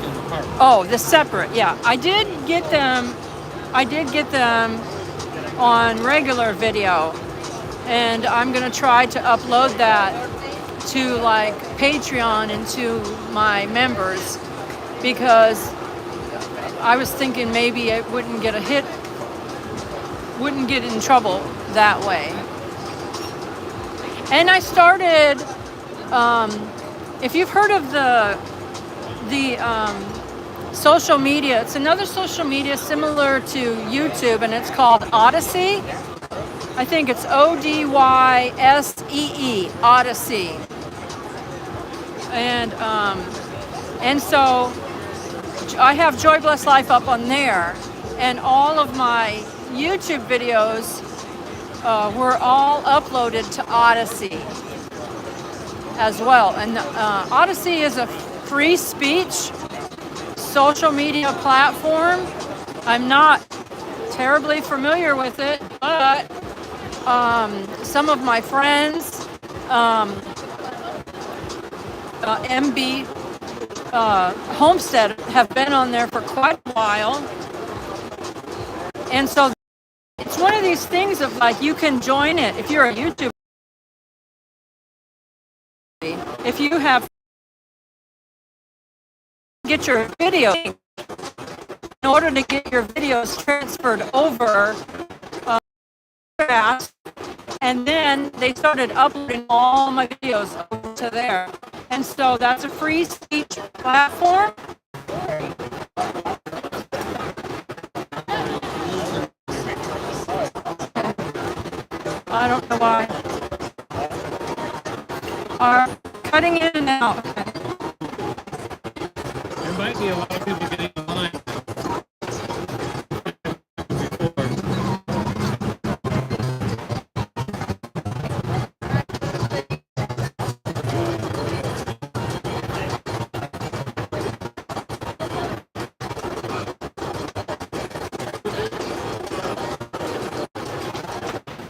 in the park. Oh, the separate, yeah. I did get them on regular video, and I'm gonna try to upload that to like Patreon and to my members, because I was thinking maybe I wouldn't get in trouble that way. And I started, if you've heard of the social media, it's another social media similar to YouTube, and it's called Odyssey. I think it's Odyssee, Odyssey. And so I have Joy Blessed Life up on there, and all of my YouTube videos were all uploaded to Odyssey as well. And Odyssey is a free speech social media platform. I'm not terribly familiar with it, but some of my friends, MB Homestead, have been on there for quite a while. And so it's one of these things of like, you can join it if you're a YouTuber. If you have get your video, in order to get your videos transferred over fast, and then they started uploading all my videos over to there. And so that's a free speech platform. I don't know why. Are cutting in and out. There might be a lot of people